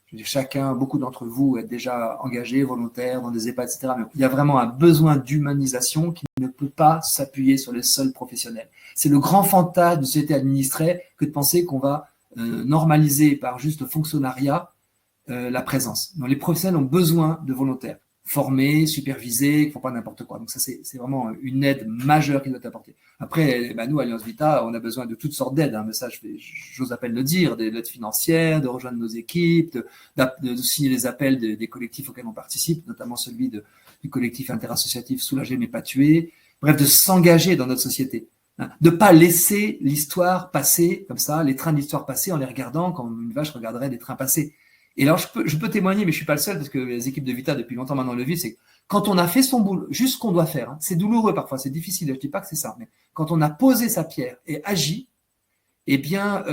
Je veux dire, beaucoup d'entre vous êtes déjà engagés, volontaires dans des EHPAD, etc. Mais il y a vraiment un besoin d'humanisation qui ne peut pas s'appuyer sur les seuls professionnels. C'est le grand fantasme de société administrée que de penser qu'on va normaliser par juste fonctionnariat la présence. Donc, les professionnels ont besoin de volontaires, formés, supervisés, qui ne font pas n'importe quoi. Donc ça, c'est vraiment une aide majeure qui doit être apportée. Après, nous, Alliance Vita, on a besoin de toutes sortes d'aides. Mais ça, j'ose à peine le dire, de l'aide financière, de rejoindre nos équipes, de signer les appels des collectifs auxquels on participe, notamment celui du collectif interassociatif Soulager mais pas tuer. Bref, de s'engager dans notre société. Hein, de ne pas laisser l'histoire passer comme ça, les trains de l'histoire passer en les regardant comme une vache regarderait des trains passer. Et alors, je peux témoigner, mais je ne suis pas le seul, parce que les équipes de Vita, depuis longtemps maintenant, le vivent, c'est que quand on a fait son boulot, juste ce qu'on doit faire, hein, c'est douloureux parfois, c'est difficile, je ne dis pas que c'est ça, mais quand on a posé sa pierre et agi, eh bien,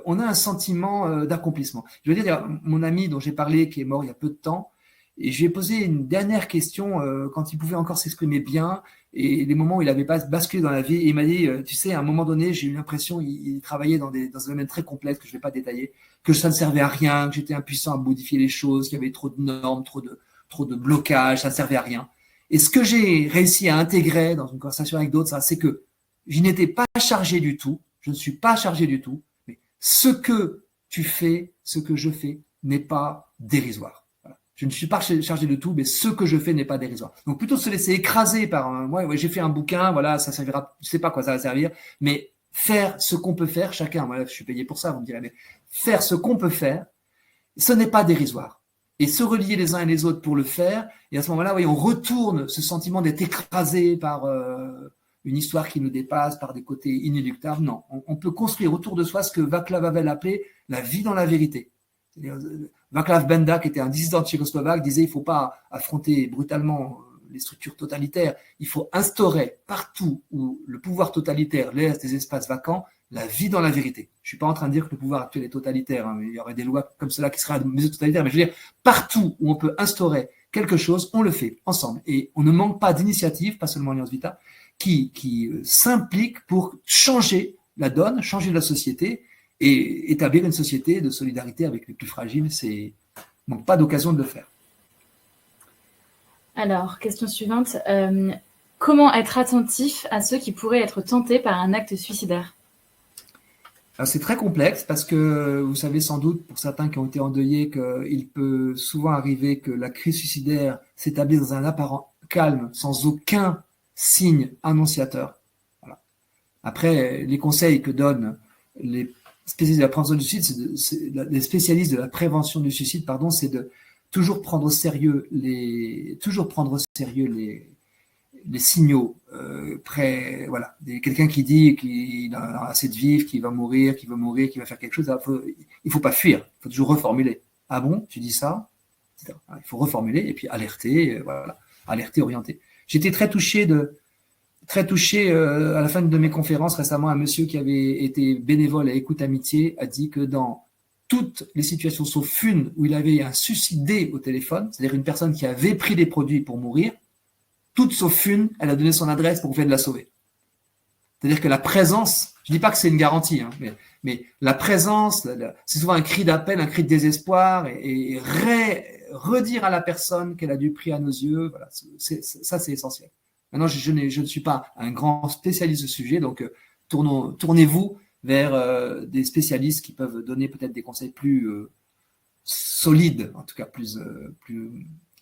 on a un sentiment d'accomplissement. Je veux dire, il y a mon ami dont j'ai parlé, qui est mort il y a peu de temps, et je lui ai posé une dernière question quand il pouvait encore s'exprimer bien, et les moments où il avait basculé dans la vie, et il m'a dit, tu sais, à un moment donné, j'ai eu l'impression il travaillait dans un domaine très complexe que je ne vais pas détailler, que ça ne servait à rien, que j'étais impuissant à modifier les choses, qu'il y avait trop de normes, trop de blocages, ça ne servait à rien. Et ce que j'ai réussi à intégrer dans une conversation avec d'autres, c'est que je n'étais pas chargé du tout, je ne suis pas chargé du tout, mais ce que tu fais, ce que je fais n'est pas dérisoire. Je ne suis pas chargé de tout, mais ce que je fais n'est pas dérisoire. Donc plutôt se laisser écraser par ouais, j'ai fait un bouquin, voilà, ça servira, je sais pas quoi ça va servir, mais faire ce qu'on peut faire, chacun, voilà, je suis payé pour ça, vous me direz, mais faire ce qu'on peut faire, ce n'est pas dérisoire. Et se relier les uns et les autres pour le faire, et à ce moment-là, oui, on retourne ce sentiment d'être écrasé par une histoire qui nous dépasse, par des côtés inéluctables. Non, on peut construire autour de soi ce que Václav Havel appelait la vie dans la vérité. Václav Benda, qui était un dissident tchécoslovaque, disait il ne faut pas affronter brutalement les structures totalitaires, il faut instaurer partout où le pouvoir totalitaire laisse des espaces vacants, la vie dans la vérité. Je ne suis pas en train de dire que le pouvoir actuel est totalitaire, hein, mais il y aurait des lois comme cela qui seraient totalitaires, mais je veux dire, partout où on peut instaurer quelque chose, on le fait ensemble. Et on ne manque pas d'initiatives, pas seulement Alliance Vita, qui s'impliquent pour changer la donne, changer la société, et établir une société de solidarité avec les plus fragiles, c'est manque pas d'occasion de le faire. Alors, question suivante. Comment être attentif à ceux qui pourraient être tentés par un acte suicidaire? Alors, c'est très complexe parce que vous savez sans doute, pour certains qui ont été endeuillés, qu'il peut souvent arriver que la crise suicidaire s'établisse dans un apparent calme, sans aucun signe annonciateur. Voilà. Après, les conseils que donnent les spécialistes de la prévention du suicide, les spécialistes de la prévention du suicide, pardon, c'est de toujours prendre au sérieux les signaux voilà, quelqu'un qui dit qu'il a assez de vivre, qu'il va mourir, qu'il va faire quelque chose, il faut pas fuir, il faut toujours reformuler. Ah bon, tu dis ça? Il faut reformuler et puis alerter, voilà, alerter, orienter. J'étais très touché à la fin de mes conférences récemment, un monsieur qui avait été bénévole à Écoute Amitié a dit que dans toutes les situations sauf une où il avait un suicidé au téléphone, c'est-à-dire une personne qui avait pris des produits pour mourir, toutes sauf une, elle a donné son adresse pour pouvoir de la sauver. C'est-à-dire que la présence, je ne dis pas que c'est une garantie, hein, mais la présence, c'est souvent un cri d'appel, un cri de désespoir, et redire à la personne qu'elle a du prix à nos yeux, voilà, ça c'est essentiel. Maintenant, je ne suis pas un grand spécialiste de ce sujet, donc tournez-vous vers des spécialistes qui peuvent donner peut-être des conseils plus solides, en tout cas plus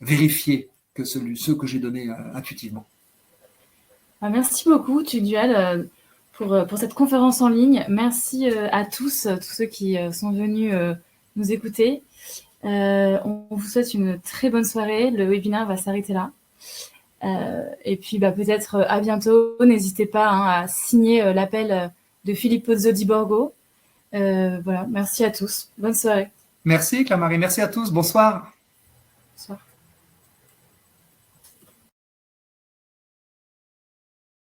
vérifiés que ceux que j'ai donnés intuitivement. Merci beaucoup, Tugdual, pour cette conférence en ligne. Merci à tous ceux qui sont venus nous écouter. On vous souhaite une très bonne soirée. Le webinaire va s'arrêter là. Et puis peut-être à bientôt. N'hésitez pas à signer l'appel de Philippe Pozzo di Borgo. Voilà, merci à tous. Bonne soirée. Merci Claire-Marie, merci à tous. Bonsoir. Bonsoir.